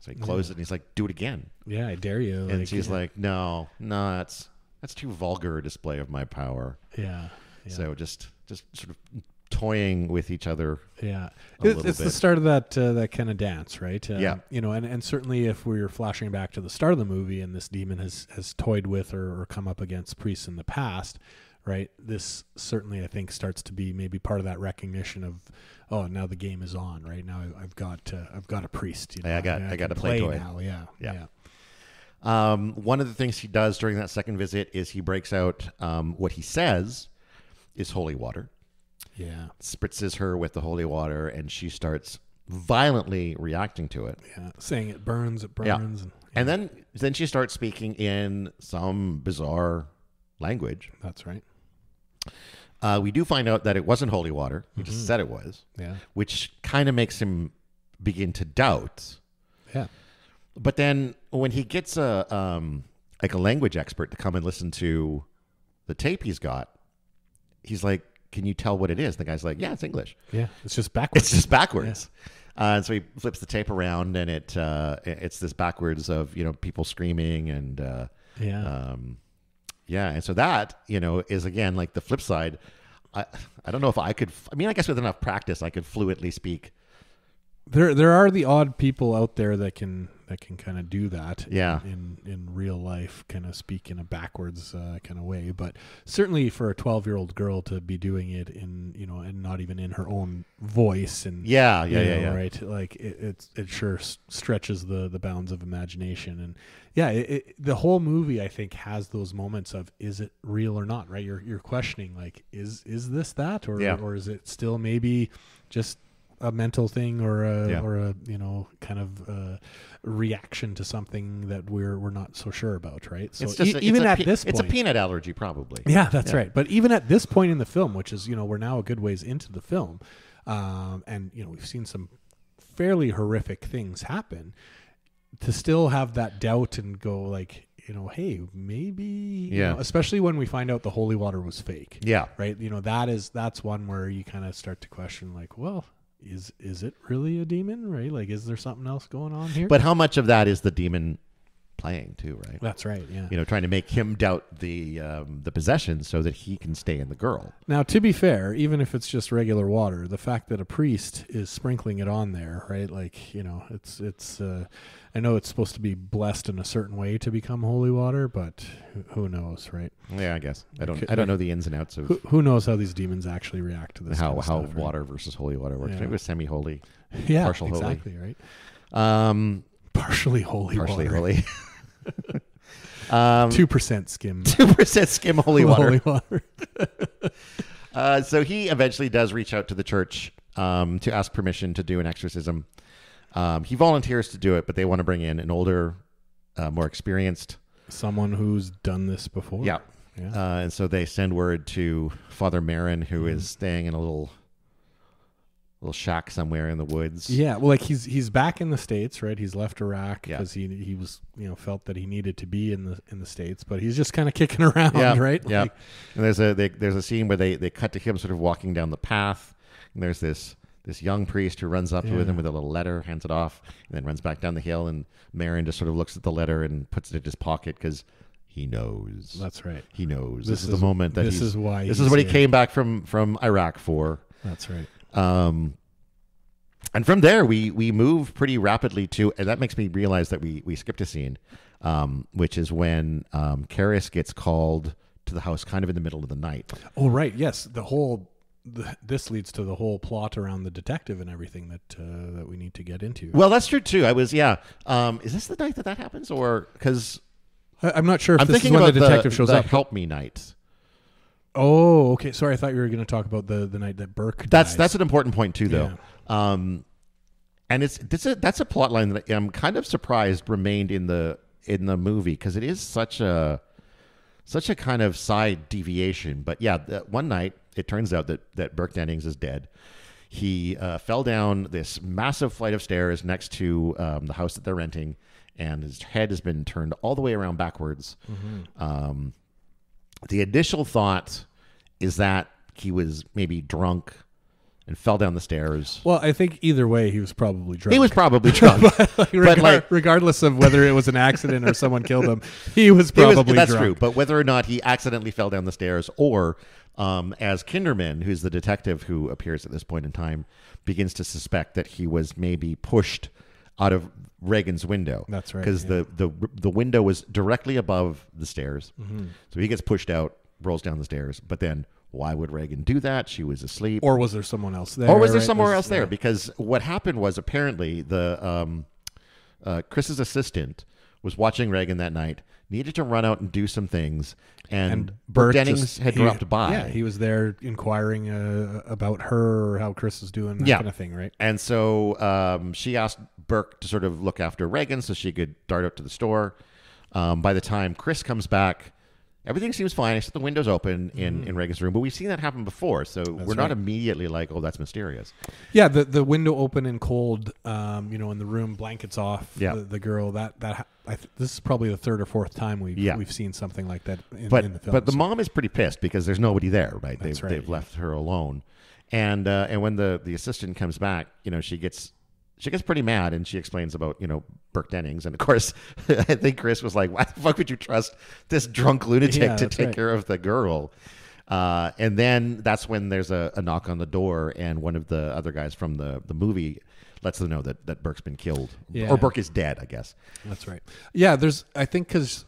So he closes it and he's like, "Do it again." Yeah, I dare you. And she's like, no, that's too vulgar a display of my power. Yeah. So just sort of toying with each other. Yeah. It's the start of that kind of dance, right? Yeah. And certainly if we're flashing back to the start of the movie and this demon has toyed with or come up against priests in the past, right? This certainly, I think, starts to be maybe part of that recognition of, oh, now the game is on, right? Now I've got a priest. I got a play toy now. Yeah. One of the things he does during that second visit is he breaks out what he says is holy water. Yeah. Spritzes her with the holy water, and she starts violently reacting to it. Yeah, saying it burns. Yeah. And then she starts speaking in some bizarre language. That's right. We do find out that it wasn't holy water. He just said it was. Yeah. Which kind of makes him begin to doubt. Yeah. But then when he gets a language expert to come and listen to the tape he's got, he's like, "Can you tell what it is?" The guy's like, "Yeah, it's English." Yeah, it's just backwards. Yeah. And so he flips the tape around, and it's this backwards of people screaming and and so that is again like the flip side. I don't know if I could. I mean, I guess with enough practice, I could fluently speak. There are the odd people out there that can kind of do that Yeah. in real life, kind of speak in a backwards kind of way. But certainly for a 12-year-old girl to be doing it in, and not even in her own voice, and Yeah. right, like it sure stretches the bounds of imagination. And the whole movie, I think, has those moments of, is it real or not, right? You're questioning, like, is this that, or is it still maybe just a mental thing, or a kind of reaction to something that we're not so sure about, right? So even at this point, it's a peanut allergy, probably. Yeah, that's right. But even at this point in the film, which is, we're now a good ways into the film, and we've seen some fairly horrific things happen, to still have that doubt and go like, hey, maybe, especially when we find out the holy water was fake. Yeah. Right. That's one where you kind of start to question, like, well, is it really a demon, right? Like, is there something else going on here? But how much of that is the demon playing too, right? That's right. Yeah. Trying to make him doubt the possession so that he can stay in the girl. Now, to be fair, even if it's just regular water, the fact that a priest is sprinkling it on there, right? Like, it's I know it's supposed to be blessed in a certain way to become holy water, but who knows, right? Yeah, I guess I don't know the ins and outs of who knows how these demons actually react to this. How stuff, water versus holy water works. Yeah. Maybe it was semi-holy, yeah, partial exactly, holy, right? Partially holy, partially water. holy. 2% skim. 2% skim holy water. Holy water. So he eventually does reach out to the church to ask permission to do an exorcism. He volunteers to do it, but they want to bring in an older, more experienced, someone who's done this before. Yeah. And so they send word to Father Marin, who is staying in a little shack somewhere in the woods. Yeah, well, like he's back in the States, right? He's left Iraq because Yeah. he was felt that he needed to be in the States, but he's just kind of kicking around, right? Yeah. Like, And there's a scene where they cut to him sort of walking down the path, and there's this young priest who runs up to him with a little letter, hands it off, and then runs back down the hill. And Marin just sort of looks at the letter and puts it in his pocket because he knows. That's right. He knows. This is the moment that this is why. This is what he came back from Iraq for. That's right. And from there, we move pretty rapidly to, and that makes me realize that we skipped a scene, which is when Karis gets called to the house kind of in the middle of the night. Oh, right. Yes. This leads to the whole plot around the detective and everything that we need to get into. Well, that's true too. Is this the night that happens, or because I'm not sure if I'm this thinking is when about the detective shows up. Help Me night. Oh, okay. Sorry, I thought you were going to talk about the night that Burke dies. That's an important point too, though. Yeah. And that's a plot line that I'm kind of surprised remained in the movie, because it is such a kind of side deviation. But yeah, one night it turns out that Burke Dennings is dead. He fell down this massive flight of stairs next to the house that they're renting, and his head has been turned all the way around backwards. Mm-hmm. The initial thought is that he was maybe drunk and fell down the stairs. Well, I think either way, he was probably drunk. He was probably drunk. Regardless of whether it was an accident or someone killed him, he was probably that's drunk. True. But whether or not he accidentally fell down the stairs, or as Kinderman, who's the detective who appears at this point in time, begins to suspect that he was maybe pushed out of Reagan's window. That's right. Because the window was directly above the stairs. Mm-hmm. So he gets pushed out, rolls down the stairs. But then why would Reagan do that? She was asleep. Or was there someone else there? Or was there somewhere else there? Because what happened was, apparently Chris's assistant was watching Reagan that night, needed to run out and do some things, and Burke Dennings had dropped by. Yeah, he was there inquiring about her or how Chris is doing, that kind of thing, right? And so she asked Burke to sort of look after Reagan so she could dart out to the store. By the time Chris comes back, everything seems fine except the window's open in Reagan's room. But we've seen that happen before, so we're not immediately like, oh, that's mysterious. Yeah, the window open and cold, in the room, blankets off, the girl. This is probably the third or fourth time we've seen something like that in the film. But the mom is pretty pissed because there's nobody there, right? They've left her alone. And when the assistant comes back, she gets pretty mad, and she explains about, Burke Dennings. And of course, I think Chris was like, why the fuck would you trust this drunk lunatic to take care of the girl? And then that's when there's a knock on the door, and one of the other guys from the movie lets them know that Burke's been killed, or Burke is dead, I guess. That's right. Yeah, I think because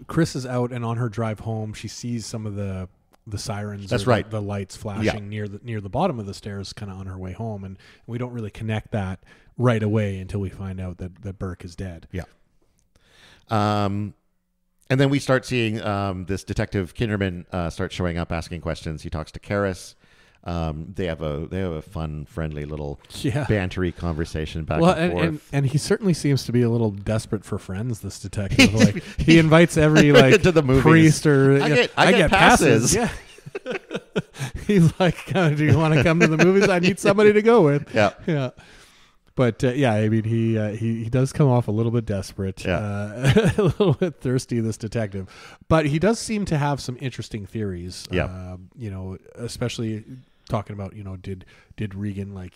Chris is out, and on her drive home, she sees some of the sirens. That's right. The lights flashing near the bottom of the stairs, kind of on her way home, and we don't really connect that right away until we find out that Burke is dead. Yeah. And then we start seeing this detective Kinderman start showing up, asking questions. He talks to Karis. They have a fun, friendly little bantery conversation back and forth. And he certainly seems to be a little desperate for friends. This detective, like he invites every to the movies. Priest or I get passes. Yeah. He's like, do you want to come to the movies? I need somebody to go with. Yeah. But I mean, he does come off a little bit desperate, a little bit thirsty, this detective. But he does seem to have some interesting theories. Especially talking about, did Regan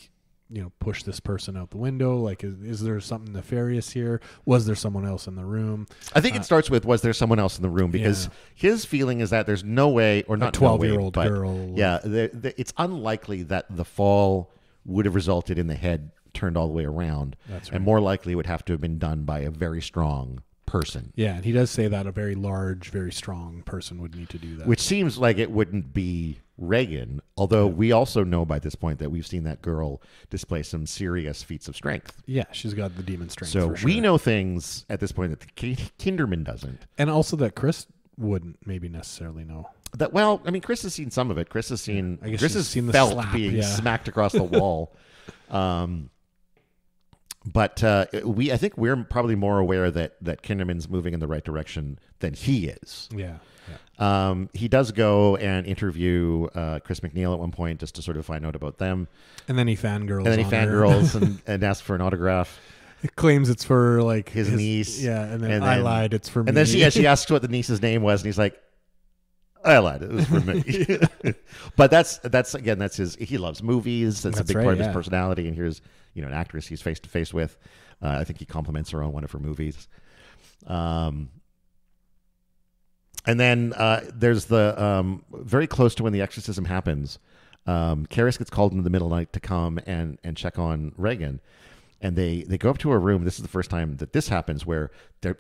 push this person out the window? Like, is there something nefarious here? Was there someone else in the room? I think it starts with, was there someone else in the room? Because his feeling is that there's no way, or not 12-year-old girl. Yeah, it's unlikely that the fall would have resulted in the head turned all the way around. That's right. And more likely would have to have been done by a very strong person. Yeah, and he does say that a very large, very strong person would need to do that. Which seems like it wouldn't be Reagan, although we also know by this point that we've seen that girl display some serious feats of strength. Yeah, she's got the demon strength. So for sure. we know things at this point that the Kinderman doesn't. And also that Chris wouldn't maybe necessarily know. Chris has seen some of it. Chris has seen Chris has seen the felt slap, being smacked across the wall. But I think we're probably more aware that Kinderman's moving in the right direction than he is. Yeah. He does go and interview Chris McNeil at one point just to sort of find out about them. And then he fangirls and asks for an autograph. He claims it's for like his niece. Yeah, and then I lied, it's for me. And then she asks what the niece's name was, and he's like, I lied, it was for me. But that's his. He loves movies. That's a big part of his personality. And here's an actress he's face to face with. I think he compliments her on one of her movies. And then there's the very close to when the exorcism happens. Karis gets called in the middle of the night to come and check on Reagan, and they go up to her room. This is the first time that this happens, where the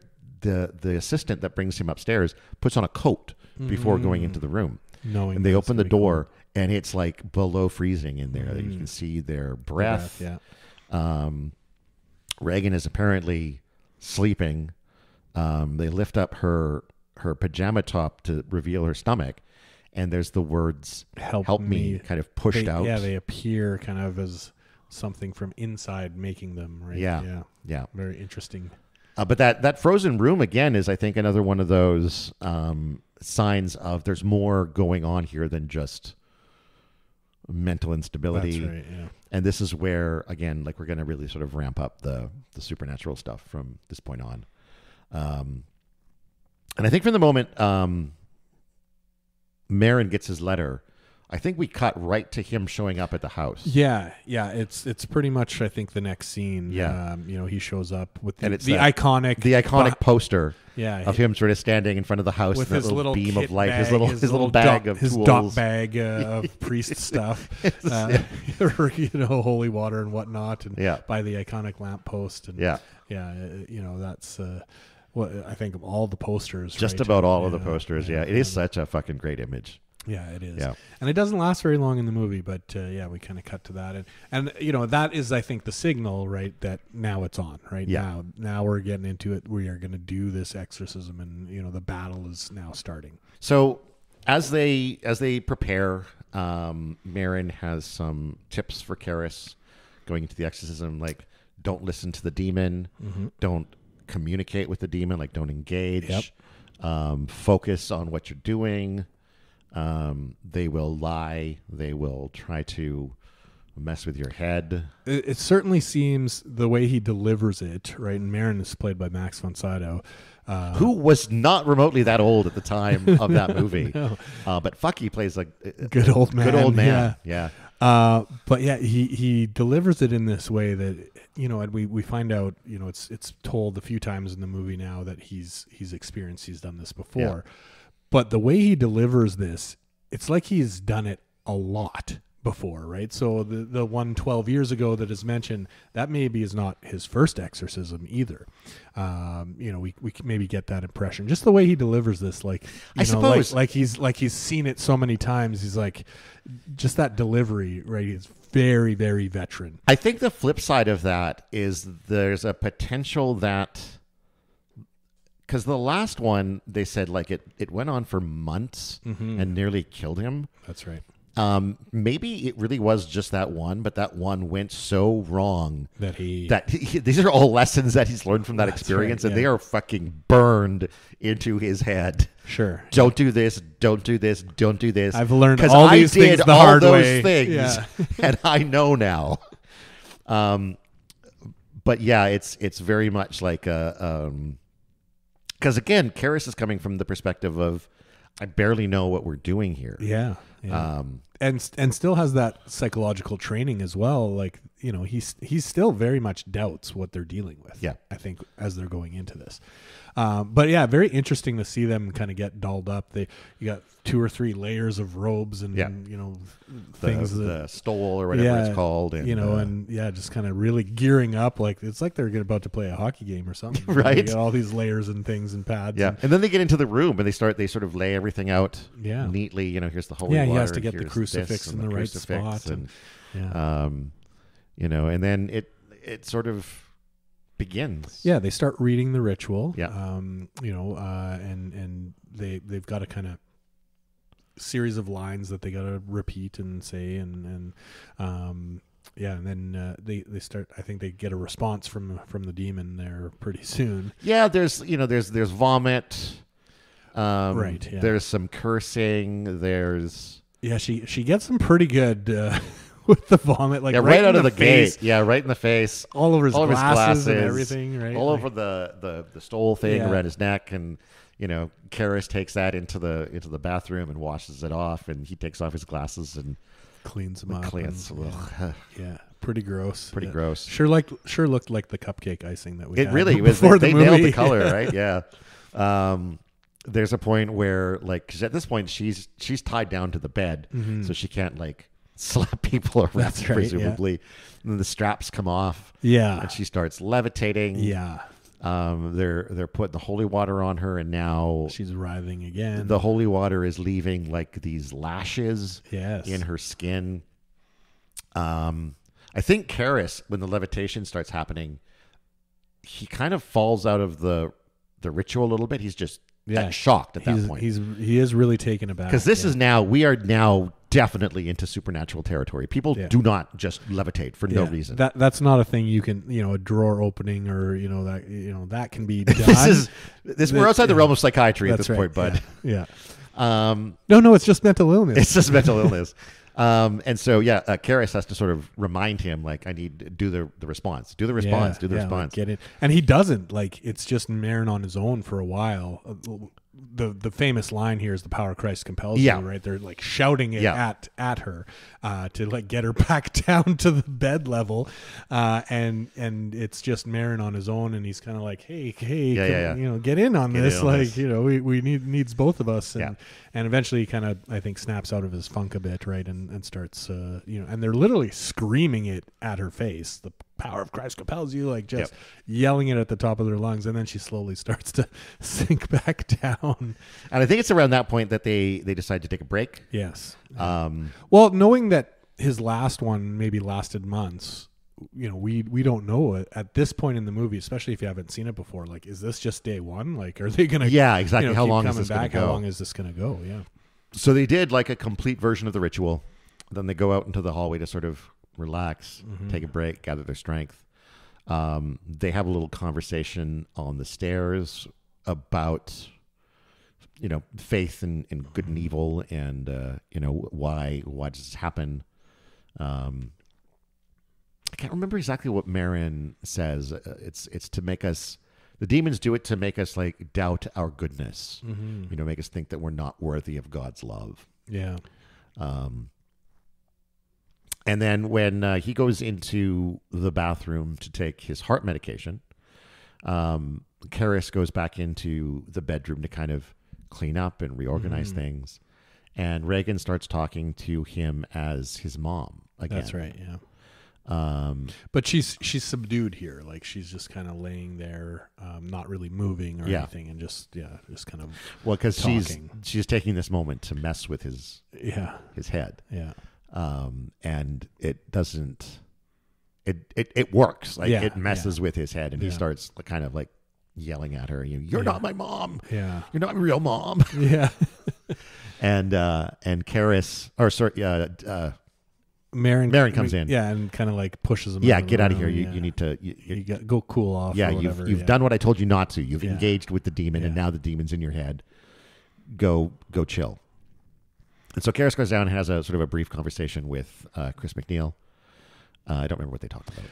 assistant that brings him upstairs puts on a coat before going into the room. And they open the door, and it's like below freezing in there. You can see their breath. Reagan is apparently sleeping. They lift up her pajama top to reveal her stomach, and there's the words "Help me" kind of pushed out. Yeah, they appear kind of as something from inside making them. Right? Yeah. Very interesting. But that frozen room again is, I think, another one of those signs of there's more going on here than just mental instability. That's right, yeah. And this is where, again, like, we're going to really sort of ramp up the supernatural stuff from this point on. And I think from the moment Marin gets his letter, I think we cut right to him showing up at the house. Yeah. It's pretty much, I think, the next scene. Yeah. He shows up with the iconic poster. Yeah, of him sort of standing in front of the house with his little beam of light, bag, his little bag of his tools. dot bag of priest stuff, holy water and whatnot, and by the iconic lamppost, and that's what I think of all the posters. Just about all of the posters. Yeah, it is such a fucking great image. Yeah, it is. Yeah. And it doesn't last very long in the movie, but we kind of cut to that. And that is, I think, the signal, right, that now it's on, right? Yeah. Now we're getting into it. We are going to do this exorcism, and, the battle is now starting. So as they prepare, Marin has some tips for Karis going into the exorcism, like, don't listen to the demon, don't communicate with the demon, like, don't engage, focus on what you're doing. They will lie. They will try to mess with your head. It certainly seems the way he delivers it, right? And Marin is played by Max von Sydow. Who was not remotely that old at the time of that movie. No. But fuck, he plays like good old man. Good old man. Yeah. But yeah, he delivers it in this way that, and we find out, it's told a few times in the movie now that he's done this before. Yeah. But the way he delivers this it's like he's done it a lot before, right? So the one 12 years ago that is mentioned, that maybe is not his first exorcism either. We maybe get that impression just the way he delivers this, like I suppose like he's seen it so many times. He's like, just that delivery, right? Is very, very veteran. I think the flip side of that is there's a potential that, because the last one, they said like it went on for months and nearly killed him. That's right. Maybe it really was just that one, but that one went so wrong that these are all lessons that he's learned from that experience, and they are fucking burned into his head. Sure. Don't do this. Don't do this. Don't do this. I've learned all these things the hard way. Things, and I know now. But yeah, it's very much like a because again, Karras is coming from the perspective of, I barely know what we're doing here. Yeah. And still has that psychological training as well. Like, he's still very much doubts what they're dealing with. Yeah. I think as they're going into this. But yeah, very interesting to see them kind of get dolled up. You got 2 or 3 layers of robes and, things the stole or whatever it's called. And, just kind of really gearing up. Like, it's like they're about to play a hockey game or something. Right. You got all these layers and things and pads. Yeah. And then they get into the room and they sort of lay everything out neatly. Here's the holy water. He has to get the crucifix in the right spot. And and then it sort of begins. Yeah, they start reading the ritual. Yeah. And they've got a kind of series of lines that they got to repeat and say, and then they start. I think they get a response from the demon there pretty soon. Yeah, there's vomit. Right. Yeah. There's some cursing. She gets them pretty good. With the vomit, like right out of the face. gate. Yeah, right in the face. All over his glasses and everything, right? All over the stole thing around his neck, and Karras takes that into the bathroom and washes it off, and he takes off his glasses and cleans them up. Pretty gross. Pretty gross. Sure looked like the cupcake icing that we had. It really was. They nailed the color, right? Yeah. There's a point where, like, 'cause at this point she's tied down to the bed, so she can't slap people around. That's right, presumably. And then the straps come off. Yeah. And she starts levitating. Yeah. They're putting the holy water on her, and now she's writhing again. The holy water is leaving like these lashes in her skin. I think Karras, when the levitation starts happening, he kind of falls out of the ritual a little bit. He's just shocked at that point. He is really taken aback. Because we are now definitely into supernatural territory. People do not just levitate for no reason. That's not a thing you can, a drawer opening or, that can be done. We're outside the realm of psychiatry at this point, bud. Yeah. No, it's just mental illness. It's just mental illness. And so, Karras has to sort of remind him, like, I need to do the response. Do the response. Do the response. Get it. And he doesn't. Like, it's just Marin on his own for a while. The famous line here is the power of Christ compels you, right? They're like shouting it at her to like get her back down to the bed level, and it's just Marin on his own, and he's kind of like, hey, get in on this, we needs both of us, and eventually he kind of, I think, snaps out of his funk a bit, right, and starts and they're literally screaming it at her face. The power of Christ compels you, like just yelling it at the top of their lungs, and then she slowly starts to sink back down. And I think it's around that point that they decide to take a break. Yes. Well, knowing that his last one maybe lasted months, we don't know at this point in the movie, especially if you haven't seen it before. Like, is this just day one? Like, are they gonna? Yeah, exactly. How long is this going to go? How long is this going to go? Yeah. So they did like a complete version of the ritual. Then they go out into the hallway to sort of relax, take a break, gather their strength. They have a little conversation on the stairs about, faith and good and evil, and why does this happen? I can't remember exactly what Marin says. It's to make us, the demons do it to make us like doubt our goodness. Make us think that we're not worthy of God's love. Yeah. And then when he goes into the bathroom to take his heart medication, Karras goes back into the bedroom to kind of clean up and reorganize things. and Reagan starts talking to him as his mom again. That's right. Yeah. But she's subdued here. Like she's just kind of laying there, not really moving or anything, and just kind of because she's taking this moment to mess with his head. Yeah. And it doesn't. It works. Like it messes with his head, and he starts kind of like yelling at her. You're not my mom. Yeah. You're not my real mom. Yeah. and Karis, or sorry, Marin comes in. Yeah, and kind of like pushes him. Yeah, get out of here. You need to. You got, go cool off. Yeah, or whatever. you've done what I told you not to. You've engaged with the demon, and now the demon's in your head. Go chill. And so Karis goes down and has a sort of a brief conversation with Chris McNeil. I don't remember what they talked about.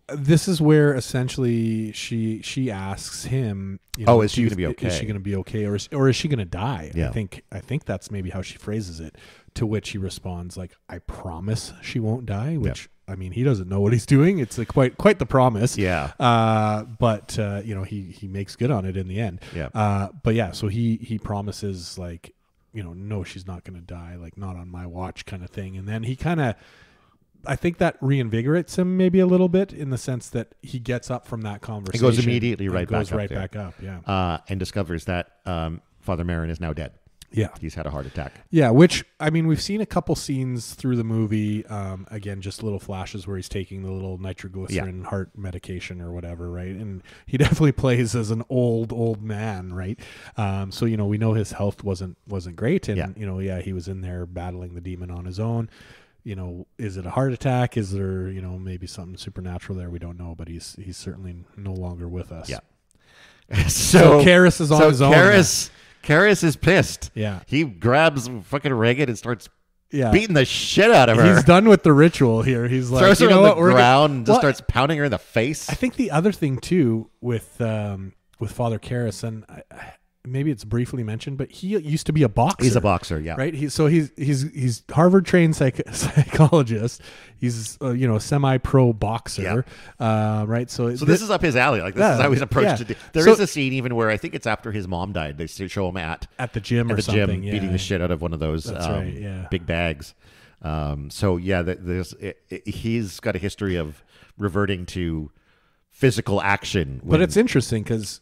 This is where essentially she asks him, is she going to be okay? Is she going to be okay, or is she going to die? Yeah. I think that's maybe how she phrases it. To which he responds like, "I promise she won't die." Which I mean, he doesn't know what he's doing. It's like quite the promise. Yeah. But he makes good on it in the end. Yeah. But yeah, so he promises like, no, she's not going to die. Like not on my watch, kind of thing. And then he kind of. I think that reinvigorates him maybe a little bit in the sense that he gets up from that conversation. He goes immediately right back up. Yeah. And discovers that Father Marin is now dead. Yeah. He's had a heart attack. Yeah, which, I mean, we've seen a couple scenes through the movie. Again, just little flashes where he's taking the little nitroglycerin heart medication or whatever, right? And he definitely plays as an old man, right? So, we know his health wasn't great. And, he was in there battling the demon on his own. Is it a heart attack? Is there, maybe something supernatural there? We don't know, but he's certainly no longer with us. Yeah. So Karis is on his own. Karis is pissed. Yeah. He grabs fucking Reagan and starts beating the shit out of her. He's done with the ritual here. He's like, throws her on the ground and just starts pounding her in the face. I think the other thing too with Father Karis, and maybe it's briefly mentioned, but he used to be a boxer. He's a boxer, yeah. Right. He's Harvard trained psychologist. He's a semi-pro boxer. Right. So this is up his alley. Like this is how he's approached it. There is a scene even where I think it's after his mom died. They show him at the gym or something, beating the shit out of one of those big bags. He's got a history of reverting to physical action. But it's interesting because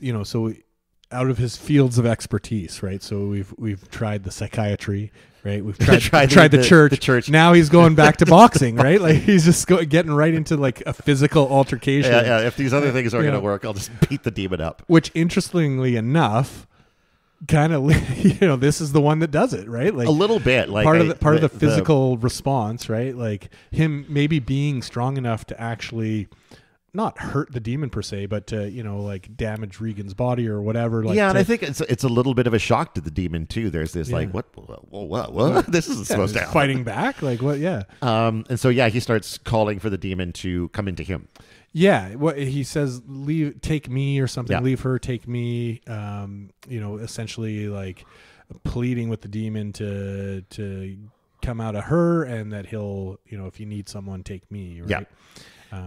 out of his fields of expertise, right? So we've tried the psychiatry, right? We've tried the church. The church. Now he's going back to boxing, right? Like he's just getting right into like a physical altercation. Yeah. If these other things aren't going to work, I'll just beat the demon up. Which, interestingly enough, kind of this is the one that does it, right? Like a little bit, like part of the physical response, right? Like him maybe being strong enough to actually not hurt the demon per se, but to, like damage Regan's body or whatever. Like and I think it's a little bit of a shock to the demon too. There's this like, what? This isn't supposed to happen. Fighting back? Like what? Yeah. And so, he starts calling for the demon to come into him. Yeah. What he says, take me or something, leave her, take me, essentially like pleading with the demon to come out of her and that he'll, if you need someone, take me. Right? Yeah.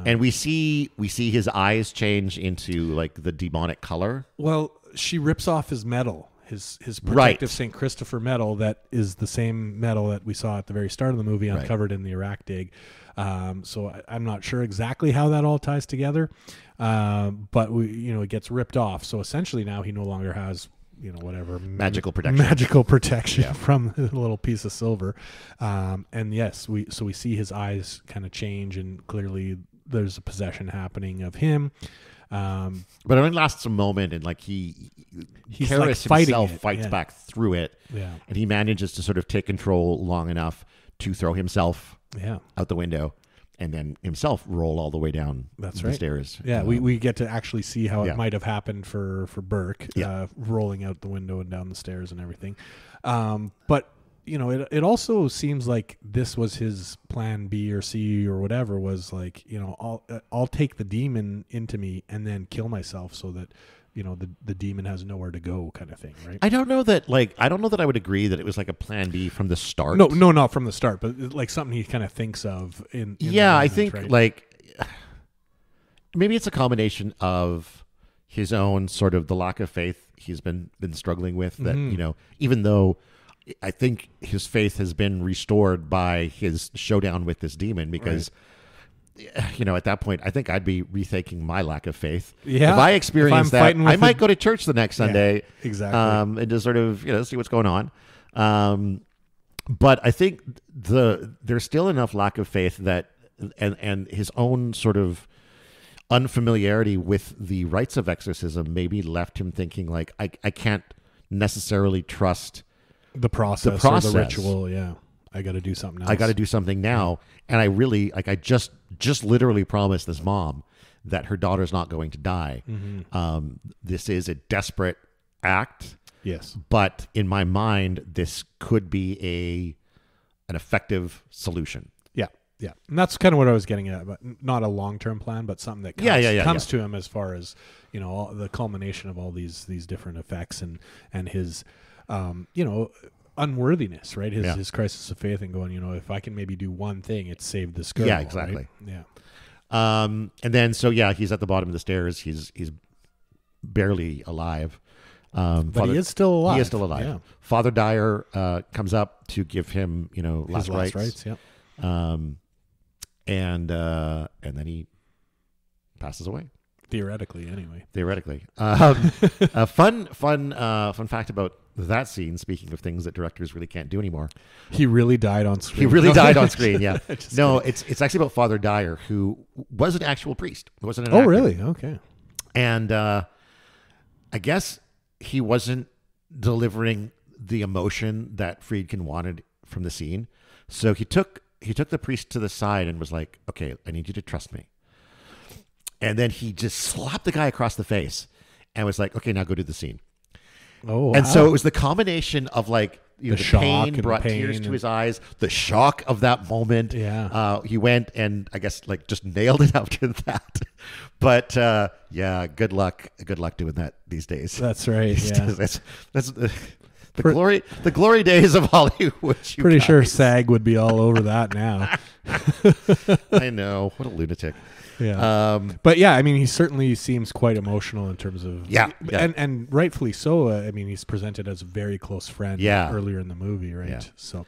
And we see his eyes change into like the demonic color. Well, she rips off his medal, his protective St. Christopher medal that is the same medal that we saw at the very start of the movie uncovered in the Iraq dig. So I'm not sure exactly how that all ties together, but it gets ripped off. So essentially now he no longer has whatever magical protection from a little piece of silver. And yes, we see his eyes kind of change, and clearly there's a possession happening of him. But it only lasts a moment, and like he's Karis like himself fights back through it, and he manages to sort of take control long enough to throw himself out the window, and then himself roll all the way down the stairs. Yeah, we get to actually see how it might have happened for Burke, rolling out the window and down the stairs and everything. But it also seems like this was his plan B or C or whatever, was like, I'll take the demon into me and then kill myself so that the demon has nowhere to go, kind of thing, right? I don't know that I would agree that it was like a plan B from the start. No, not from the start, but like something he kind of thinks of in I think like maybe it's a combination of his own sort of the lack of faith he's been struggling with, that even though I think his faith has been restored by his showdown with this demon because, at that point, I think I'd be rethinking my lack of faith. Yeah. If I experience that, I might go to church the next Sunday. Exactly. And just sort of, see what's going on. But I think there's still enough lack of faith that, and his own sort of unfamiliarity with the rites of exorcism maybe left him thinking like, I can't necessarily trust the process. Or the ritual. Yeah. I got to do something else. I got to do something now. And I really, I just literally promised this mom that her daughter's not going to die. Mm-hmm. This is a desperate act. Yes. But in my mind, this could be an effective solution. Yeah. And that's kind of what I was getting at, but not a long-term plan, but something that comes to him as far as, all, the culmination of all these different effects and his, unworthiness, right? His crisis of faith and going, if I can maybe do one thing, it's save this girl. Yeah, exactly. Right? Yeah. And then, he's at the bottom of the stairs. He's barely alive. But he is still alive. He is still alive. Yeah. Father Dyer comes up to give him, his last rites. Yeah. And then he passes away. Theoretically, anyway. A fun fact about that scene. Speaking of things that directors really can't do anymore, he really died on screen. He really died on screen. Yeah. No, kidding. it's actually about Father Dyer, who was an actual priest. He wasn't an actor. Oh, really? Okay. And I guess he wasn't delivering the emotion that Friedkin wanted from the scene. So he took the priest to the side and was like, "Okay, I need you to trust me." And then he just slapped the guy across the face and was like, "Okay, now go do the scene." Oh, and so it was the combination of like the shock pain and brought tears to his eyes, the shock of that moment. Yeah. He went and I guess like just nailed it after that. But good luck doing that these days. That's right. Yeah. That's the glory days of Hollywood. Pretty sure SAG would be all over that now. I know. What a lunatic. Yeah. But yeah, I mean, he certainly seems quite emotional in terms of and rightfully so. I mean, he's presented as a very close friend earlier in the movie, right? Yeah. So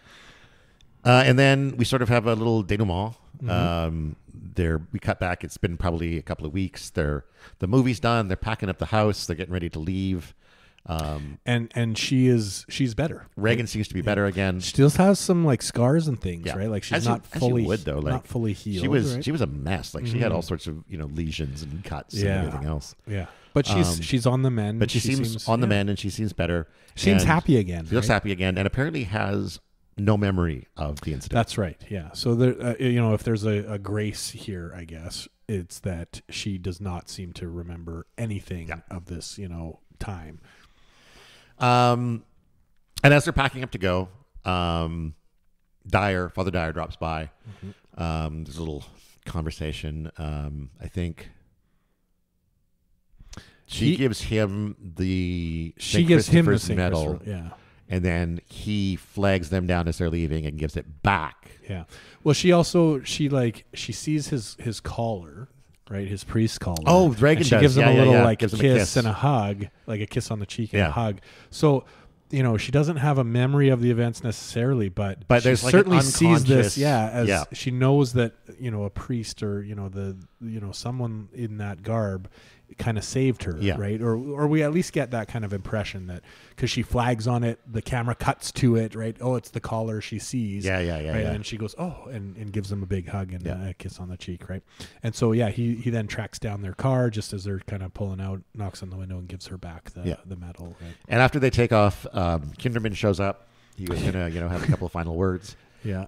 and then we sort of have a little denouement. Mm-hmm. We cut back. It's been probably a couple of weeks. The movie's done. They're packing up the house. They're getting ready to leave. And she's better. Reagan seems to be better again. She still has some like scars and things, right? Like she's not fully not fully healed. She was a mess. Like she had all sorts of lesions and cuts and everything else. Yeah, but she's on the mend. But she seems on the mend, and she seems better. Seems happy again. Feels happy again, and apparently has no memory of the incident. That's right. Yeah. So there, if there's a grace here, I guess it's that she does not seem to remember anything of this, time. And as they're packing up to go, Father Dyer drops by. Mm-hmm. There's a little conversation. I think she gives him the St. Christopher's medal. Yeah. And then he flags them down as they're leaving and gives it back. Yeah. Well, she sees his collar. Right, his priest collar. Oh, Reagan she does. gives him a little kiss and a hug, like a kiss on the cheek and a hug. So, she doesn't have a memory of the events necessarily, but she there's like certainly an sees this, as she knows that a priest or someone in that garb kind of saved her, right? Or we at least get that kind of impression that because she flags on it, the camera cuts to it, right? Oh, it's the collar she sees. Right? And she goes, oh, and gives them a big hug and a kiss on the cheek, right? And so, he then tracks down their car just as they're kind of pulling out, knocks on the window and gives her back the medal, right? And after they take off, Kinderman shows up. He was going to, have a couple of final words. Yeah.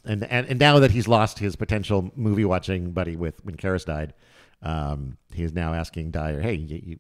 And now that he's lost his potential movie watching buddy when Karis died, he's now asking Dyer, "Hey,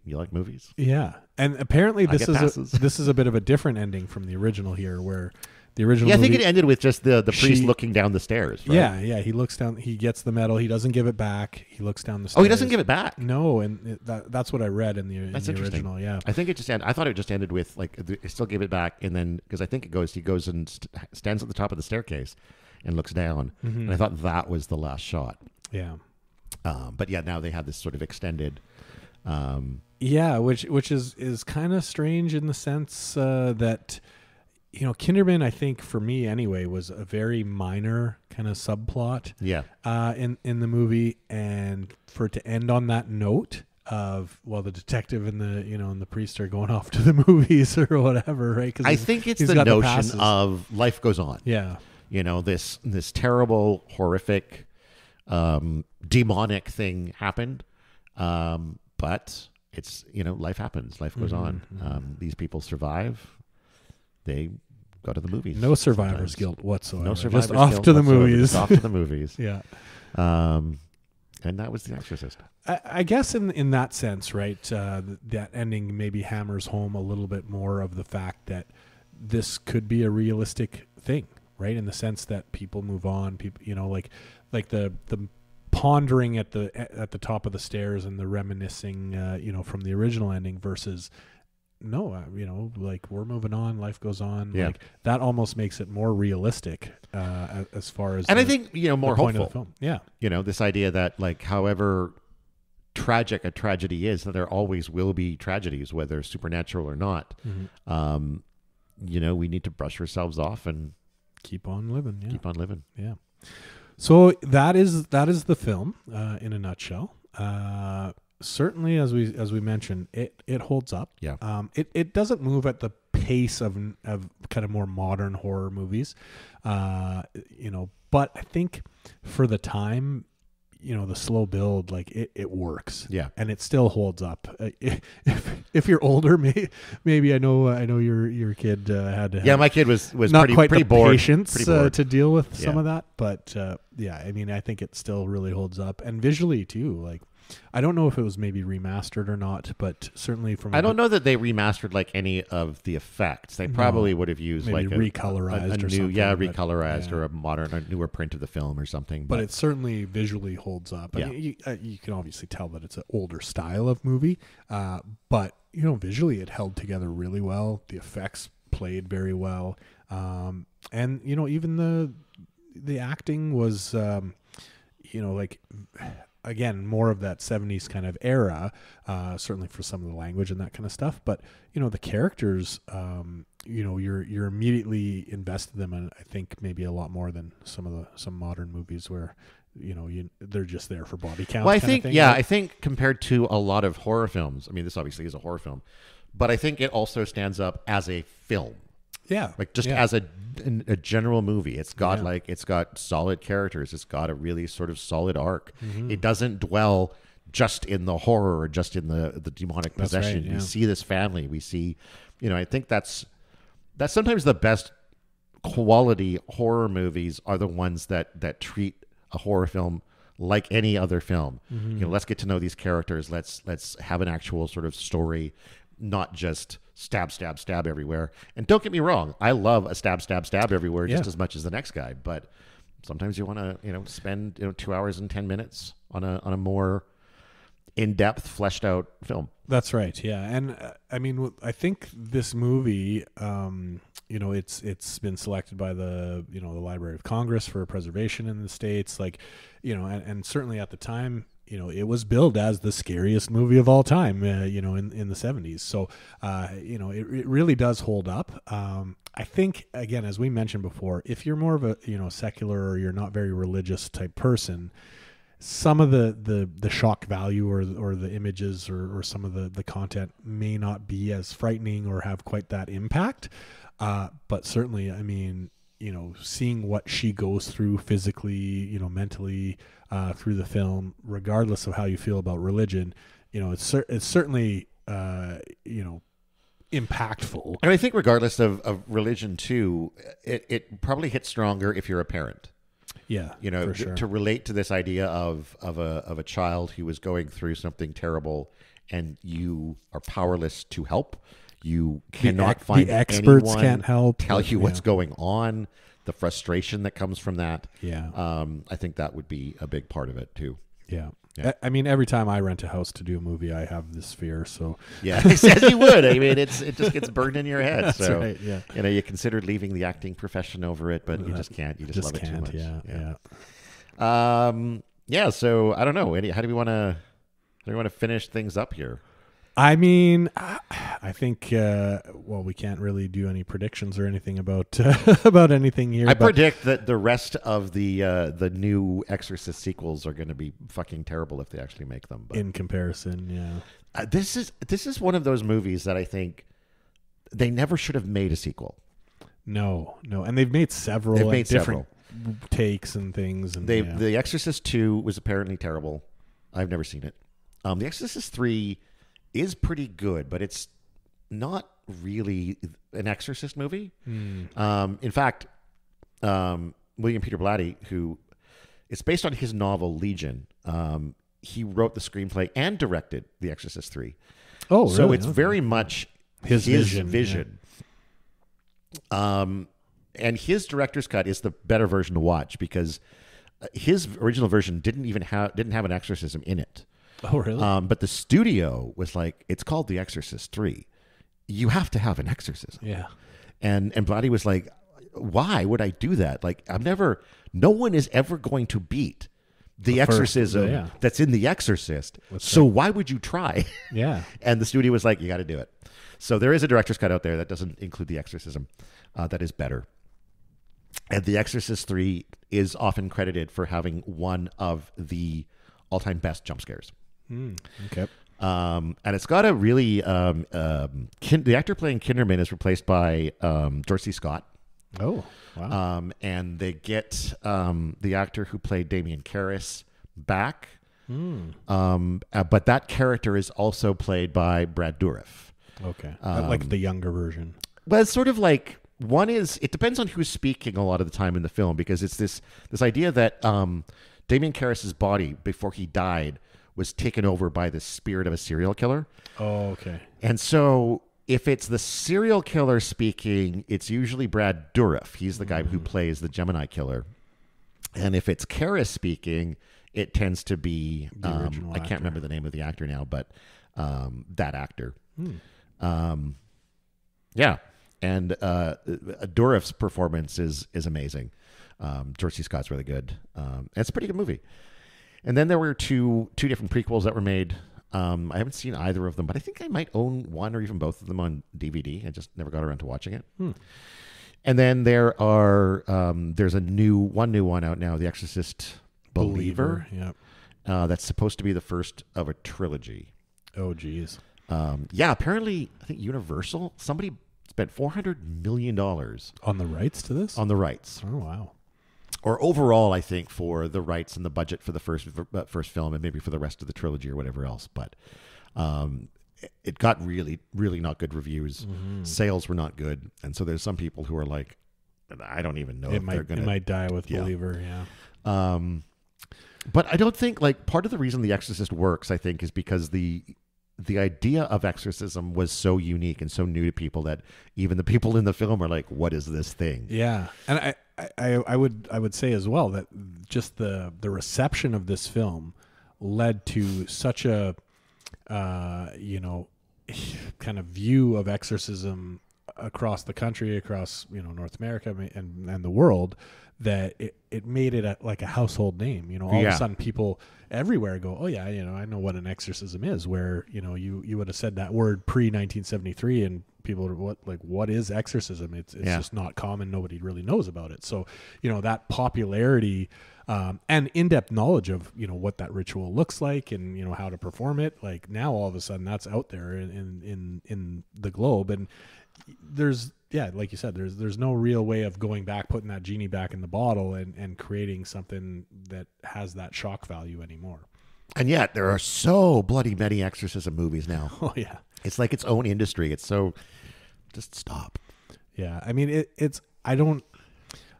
you like movies?" Yeah, and apparently this is a bit of a different ending from the original here, where the original. Yeah, I think it ended with just the priest looking down the stairs. Right? Yeah. He looks down. He gets the medal. He doesn't give it back. He looks down the stairs. Oh, he doesn't give it back. No, and that's what I read in the original. Yeah, I think it just ended. I thought it just ended with like he still gave it back, and then because I think he goes and stands at the top of the staircase and looks down, and I thought that was the last shot. Yeah. But now they have this sort of extended. Which is kind of strange in the sense that Kinderman, I think for me anyway, was a very minor kind of subplot. Yeah. In the movie, and for it to end on that note of the detective and the priest are going off to the movies or whatever, right? I think it's the notion of life goes on. Yeah. This terrible, horrific, demonic thing happened, but it's life happens, life goes on. These people survive. They go to the movies. No survivor's guilt whatsoever. No survivor's guilt. Just off to the movies. Off to the movies. Yeah. And that was The Exorcist. I guess in that sense, right, that ending maybe hammers home a little bit more of the fact that this could be a realistic thing, right? In the sense that people move on, people, like the pondering at the top of the stairs and the reminiscing, from the original ending versus no, like we're moving on, life goes on. Yeah. Like that almost makes it more realistic as far as, and I think more point hopeful. Of the film. Yeah, this idea that like however tragic a tragedy is, that there always will be tragedies, whether supernatural or not. We need to brush ourselves off and keep on living. Yeah. Keep on living. Yeah. So that is the film in a nutshell. Certainly, as we mentioned, it holds up. Yeah. It doesn't move at the pace of kind of more modern horror movies, but I think for the time, the slow build, like it works. Yeah. And it still holds up. If you're older, maybe I know your kid had to. Yeah, my kid was not pretty quite pretty the bored. patience pretty bored. To deal with some of that, but I mean, I think it still really holds up, and visually too. Like, I don't know if it was maybe remastered or not, but certainly from I don't know that they remastered like any of the effects. They probably would have used maybe like recolorized a or new, something. Recolorized or a newer print of the film or something. But it certainly visually holds up. Yeah. I mean, you can obviously tell that it's an older style of movie, but visually it held together really well. The effects played very well, and even the acting was, like. Again, more of that 70s kind of era, certainly for some of the language and that kind of stuff. But, the characters, you're immediately invested in them. And I think maybe a lot more than some modern movies where, they're just there for body count. Well, I think, right? I think compared to a lot of horror films, I mean, this obviously is a horror film, but I think it also stands up as a film. Yeah. Like just as a general movie. It's got it's got solid characters. It's got a really sort of solid arc. Mm-hmm. It doesn't dwell just in the horror or just in the demonic possession. Right, yeah. We see this family. We see, I think that's sometimes the best quality horror movies are the ones that treat a horror film like any other film. Mm-hmm. Let's get to know these characters. Let's have an actual sort of story, not just stab, stab, stab everywhere. And don't get me wrong, I love a stab, stab, stab everywhere just as much as the next guy. But sometimes you want to, spend 2 hours and 10 minutes on a more in-depth, fleshed out film. That's right. Yeah, and I mean, I think this movie, it's been selected by the the Library of Congress for preservation in the States. Like, and certainly at the time, it was billed as the scariest movie of all time, in the 70s. So, it really does hold up. I think, again, as we mentioned before, if you're more of a, secular or you're not very religious type person, some of the shock value or the images or some of the content may not be as frightening or have quite that impact. But certainly, I mean, seeing what she goes through physically, mentally, through the film, regardless of how you feel about religion, it's certainly, impactful. And I think regardless of religion too, it probably hits stronger if you're a parent. Yeah, for sure. To relate to this idea of a child who is going through something terrible and you are powerless to help. You cannot find the experts anyone can't help tell you what's going on, the frustration that comes from that. Yeah. I think that would be a big part of it too. Yeah. I mean, every time I rent a house to do a movie, I have this fear. So yeah, as you would. I mean, it just gets burned in your head. That's so right, yeah. You considered leaving the acting profession over it, but you just can't. You just love it too much. Yeah. So I don't know. How do we want to finish things up here? I mean, I think well, we can't really do any predictions or anything about about anything here. I predict that the rest of the new Exorcist sequels are going to be fucking terrible if they actually make them. But in comparison, yeah. This is one of those movies that I think they never should have made a sequel. No, and they've made several. They've made different takes and things. And The Exorcist 2 was apparently terrible. I've never seen it. The Exorcist 3 is pretty good, but it's not really an Exorcist movie. In fact, William Peter Blatty, who it's based on his novel Legion, he wrote the screenplay and directed The Exorcist 3. Oh, really? So it's very much his vision. Yeah. And his director's cut is the better version to watch because his original version didn't have an exorcism in it. Oh, really? But the studio was like, it's called The Exorcist 3. You have to have an exorcism. Yeah. And Blatty was like, why would I do that? Like, no one is ever going to beat the exorcism that's in The Exorcist. Why would you try? Yeah. And the studio was like, you got to do it. So there is a director's cut out there that doesn't include the exorcism. That is better. And The Exorcist 3 is often credited for having one of the all-time best jump scares. Okay. And it's got a really... the actor playing Kinderman is replaced by George C. Scott. Oh, wow. And they get the actor who played Damien Karras back. But that character is also played by Brad Dourif. Okay. Like the younger version. Well, it's sort of like... it depends on who's speaking a lot of the time in the film because it's this idea that Damien Karras' body, before he died, was taken over by the spirit of a serial killer. Oh, okay. And so if it's the serial killer speaking, it's usually Brad Dourif. He's the guy who plays the Gemini killer. And if it's Karras speaking, it tends to be, I can't remember the name of the actor now, but that actor. Yeah. And Dourif's performance is amazing. George C. Scott's really good. It's a pretty good movie. And then there were two different prequels that were made. I haven't seen either of them, but I think I might own one or even both of them on DVD. I just never got around to watching it. And then there's a new one out now, The Exorcist Believer. Yep. That's supposed to be the first of a trilogy. Oh, geez. Yeah, apparently, I think Universal, somebody spent $400 million on the rights to this? On the rights. Oh, wow. Or overall, I think, for the rights and the budget for the first film and maybe for the rest of the trilogy or whatever else. But it got really, really not good reviews. Sales were not good. And so there's some people who are like, I don't even know if they're going to... It might die with Believer, yeah. But I don't think, part of the reason The Exorcist works, I think, is because the idea of exorcism was so unique and so new to people that even the people in the film are like, what is this thing? Yeah. And I would say as well that just the reception of this film led to such a kind of view of exorcism across the country, across North America and the world, that it made it like a household name. All of a sudden people everywhere go, oh yeah, I know what an exorcism is, where you would have said that word pre-1973 and people are what is exorcism? It's just not common. Nobody really knows about it. So that popularity and in-depth knowledge of what that ritual looks like and how to perform it, like now all of a sudden that's out there in the globe. And there's like you said, there's no real way of going back, putting that genie back in the bottle and creating something that has that shock value anymore. And yet there are so bloody many exorcism movies now. Oh yeah. It's like its own industry. It's so, just stop. Yeah. I mean, I don't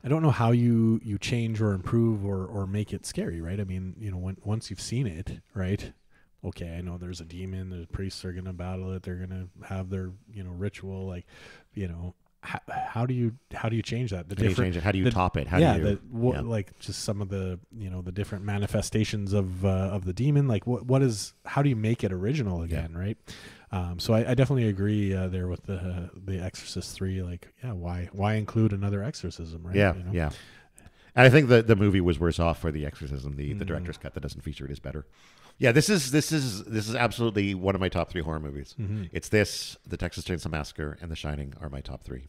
know how you change or improve or make it scary, right? I mean, once you've seen it, right? Okay, I know there's a demon. The priests are going to battle it. They're going to have their, ritual. How do you change that? How do you change it? How do you top it? Like just some of the, the different manifestations of the demon. Like how do you make it original again, right? So I definitely agree there with the Exorcist 3. Like, why include another exorcism, right? Yeah. And I think the movie was worse off for The Exorcism. The director's cut that doesn't feature it is better. Yeah, this is absolutely one of my top 3 horror movies. Mm-hmm. It's this, The Texas Chainsaw Massacre, and The Shining are my top 3.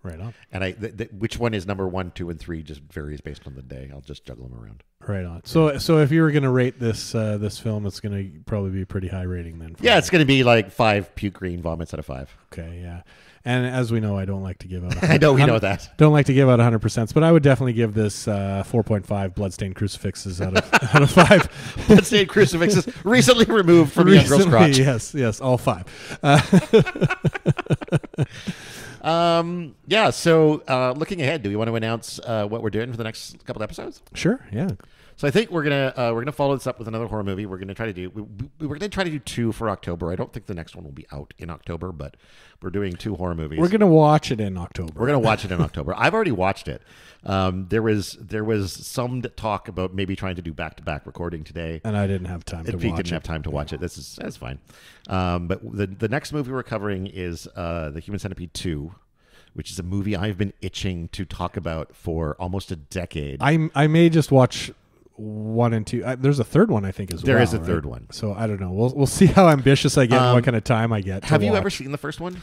Right on. And which one is number 1, 2, and 3 just varies based on the day. I'll just juggle them around. Right on. So if you were going to rate this film, it's going to probably be a pretty high rating then. Yeah, it's going to be like 5 puke green vomits out of 5. Okay, yeah. And as we know, I don't like to give out. I know we know that. Don't like to give out 100%, but I would definitely give this 4.5 bloodstained crucifixes out of 5. Bloodstained crucifixes recently removed from the young girl's crotch. Yes, all 5. Yeah. So looking ahead, do we want to announce what we're doing for the next couple of episodes? Sure. Yeah. So I think we're gonna follow this up with another horror movie. We're gonna try to do 2 for October. I don't think the next one will be out in October, but we're doing 2 horror movies. We're gonna watch it in October. We're gonna watch it in October. I've already watched it. There was some talk about maybe trying to do back-to-back recording today, and I didn't have time to watch it. Pete didn't have time to watch it. That's fine. But the next movie we're covering is The Human Centipede 2. Which is a movie I've been itching to talk about for almost a decade. I may just watch 1 and 2. There's a third one, I think, as well. There is a third one. So I don't know. We'll see how ambitious I get and what kind of time I get. Have you ever seen the first one?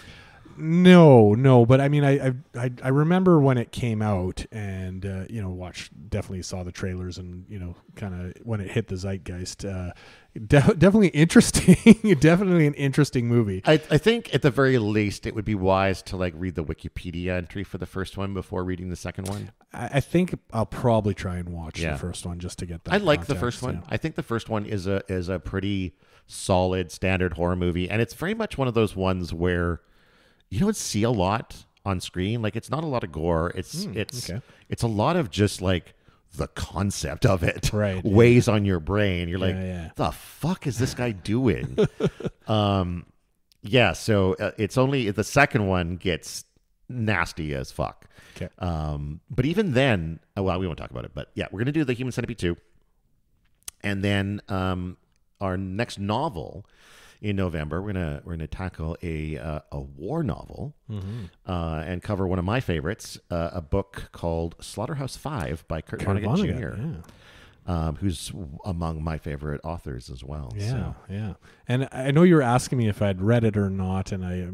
No. But I mean, I remember when it came out, and definitely saw the trailers, and kind of when it hit the zeitgeist. Definitely interesting. Definitely an interesting movie. I think at the very least it would be wise to read the Wikipedia entry for the first one before reading the second one. I think I'll probably try and watch the first one just to get that. I like the context, first one. I think the first one is a pretty solid standard horror movie, and it's very much one of those ones where you don't see a lot on screen. It's not a lot of gore. It's a lot of just the concept of it weighs on your brain. You're the fuck is this guy doing? So it's only the second one gets nasty as fuck. Okay. But even then, we won't talk about it. But yeah, we're going to do The Human Centipede 2. And then our next novel in November, we're gonna tackle a war novel and cover one of my favorites, a book called Slaughterhouse-Five by Kurt Vonnegut Jr., who's among my favorite authors as well. Yeah. And I know you were asking me if I'd read it or not, and I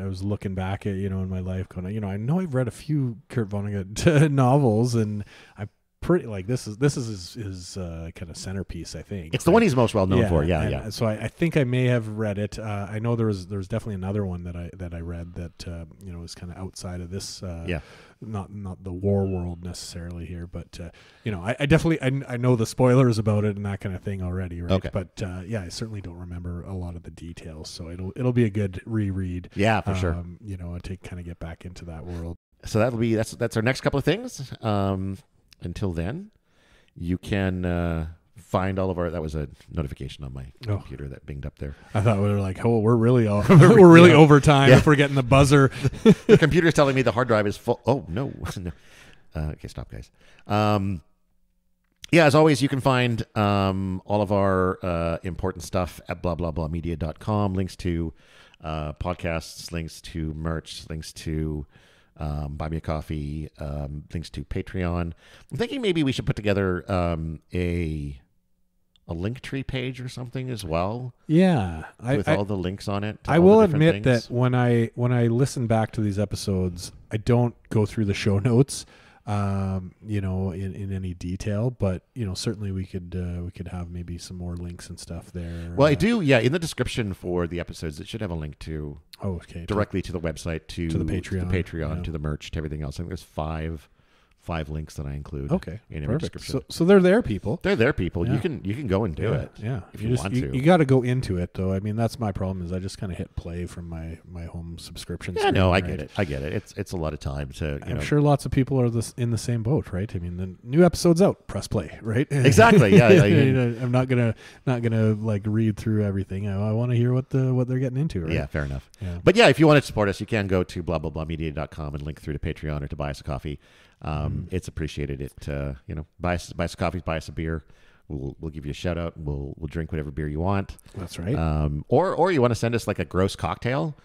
was looking back at in my life, going, I know I've read a few Kurt Vonnegut novels, and I pretty this is his kind of centerpiece. I think it's the one he's most well known for. Yeah. So I think I may have read it. I know there was definitely another one that I read that was kind of outside of this. Not the war world necessarily here, but I definitely I know the spoilers about it and that kind of thing already, right? Okay. But I certainly don't remember a lot of the details, so it'll be a good reread. Yeah, for sure. To kind of get back into that world. So that's our next couple of things. Until then, you can find all of our. That was a notification on my computer that binged up there. I thought we were we're really over time if we're getting the buzzer. The computer's telling me the hard drive is full. Oh no. Okay, stop, guys. As always, you can find all of our important stuff at blahblahblahmedia.com. Links to podcasts, links to merch, links to buy me a coffee, links to Patreon. I'm thinking maybe we should put together a Linktree page or something as well. Yeah, with all the links on it. I will admit that when I listen back to these episodes, I don't go through the show notes, in any detail. But certainly we could have maybe some more links and stuff there. Well, I do. Yeah, in the description for the episodes, it should have a link to. Oh, okay. Directly to the website, to the Patreon, to the merch, to everything else. I think there's five links that I include. Okay, in every description. So they're there, people. They're there, people. Yeah. You can go and do it. Yeah, if you want to. You got to go into it, though. I mean, that's my problem. Is I just kind of hit play from my home subscription. Yeah, no, I get it. It's a lot of time to. I'm sure lots of people are in the same boat, right? I mean, the new episode's out. Press play, right? Exactly. Yeah. I'm not gonna read through everything. I want to hear what they're getting into. Right? Yeah, fair enough. Yeah. But yeah, if you want to support us, you can go to blahblahblahmedia.com and link through to Patreon or to buy us a coffee. It's appreciated. Buy us a coffee, buy us a beer. We'll give you a shout out. We'll drink whatever beer you want. That's right. Or you want to send us a gross cocktail.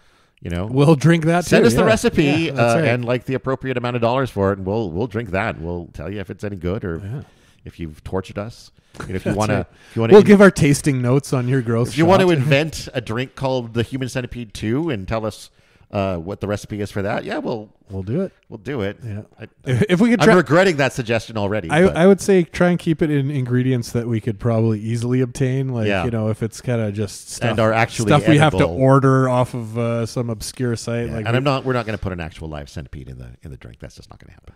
We'll drink that too. Send us the recipe Yeah, that's right. and like the appropriate amount of dollars for it, and we'll drink that. We'll tell you if it's any good or if you've tortured us. If you want to, we'll give our tasting notes on your gross. If you want to invent a drink called the Human Centipede 2 and tell us what the recipe is for that, we'll do it. We'll do it. Yeah. If we could, I'm regretting that suggestion already. I would say try and keep it in ingredients that we could probably easily obtain. Like if it's kind of just stuff, and are actually stuff we have to edible. order off of some obscure site. Yeah. Like, and we're not going to put an actual live centipede in the drink. That's just not going to happen.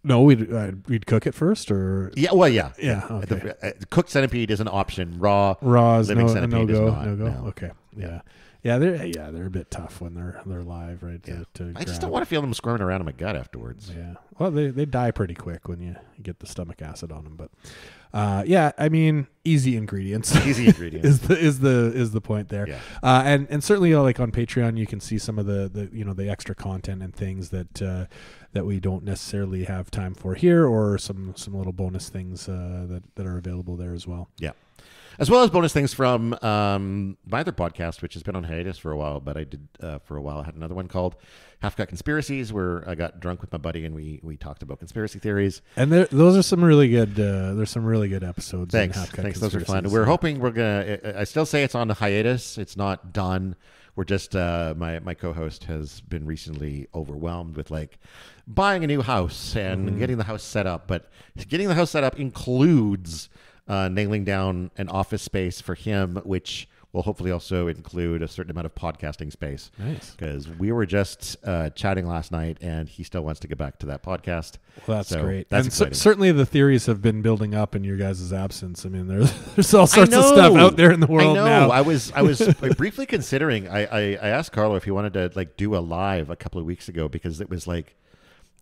No, we'd cook it first, or yeah. Well, yeah. Okay. The cooked centipede is an option. Raw is living no centipede go. is not. No go. No. Okay. Yeah. Yeah, they're a bit tough when they're live, right? To I just don't want to feel them squirming around in my gut afterwards. Yeah. Well, they die pretty quick when you get the stomach acid on them, but I mean, easy ingredients. Easy ingredients is the point there. Yeah. And certainly like on Patreon you can see some of the extra content and things that we don't necessarily have time for here, or some little bonus things that are available there as well. Yeah. As well as bonus things from my other podcast, which has been on hiatus for a while, but I did for a while. I had another one called Half Cut Conspiracies, where I got drunk with my buddy and we talked about conspiracy theories. And those are some really good. There's some really good episodes. Thanks, in Half Cut those are fun. We're hoping we're gonna. I still say it's on hiatus. It's not done. We're just my co-host has been recently overwhelmed with like buying a new house and getting the house set up. But getting the house set up includes nailing down an office space for him, which will hopefully also include a certain amount of podcasting space. Nice. Because we were just chatting last night, and he still wants to get back to that podcast. Well, that's great. That's and certainly the theories have been building up in your guys' absence. I mean, there's all sorts of stuff out there in the world now. I was briefly considering. I asked Carlo if he wanted to like do a live a couple of weeks ago, because it was like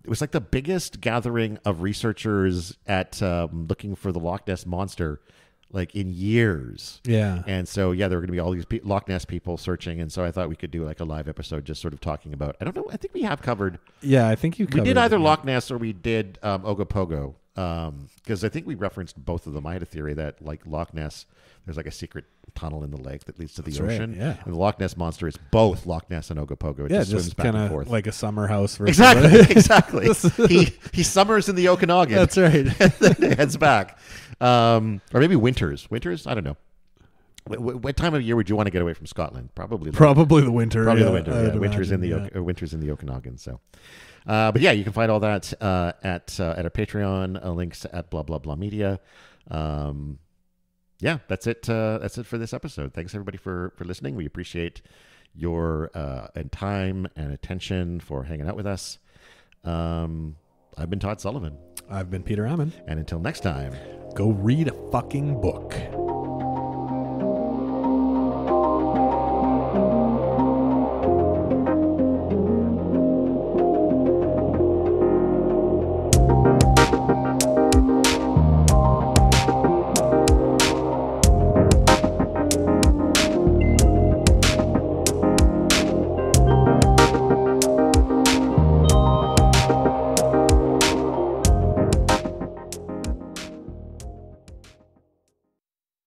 the biggest gathering of researchers at looking for the Loch Ness Monster like in years. Yeah. And so, there were going to be all these Loch Ness people searching. And so I thought we could do like a live episode just sort of talking about, I don't know, I think we have covered. Yeah, I think we did either Loch Ness or we did Ogopogo. Because I think we referenced both of them. I had a theory that like Loch Ness, there's like a secret tunnel in the lake that leads to the ocean. Right, yeah. And the Loch Ness Monster is both Loch Ness and Ogopogo. It just swims back and forth. Like a summer house. Exactly. He summers in the Okanagan. That's right. And then heads back. Or maybe winters. I don't know. What time of year would you want to get away from Scotland? Probably the winter. Probably the winter. Yeah. Winters in the Okanagan. So, but yeah, you can find all that at our Patreon. Links at blah blah blah media. That's it. That's it for this episode. Thanks everybody for listening. We appreciate your time and attention for hanging out with us. I've been Todd Sullivan. I've been Peter Ammon. And until next time, go read a fucking book.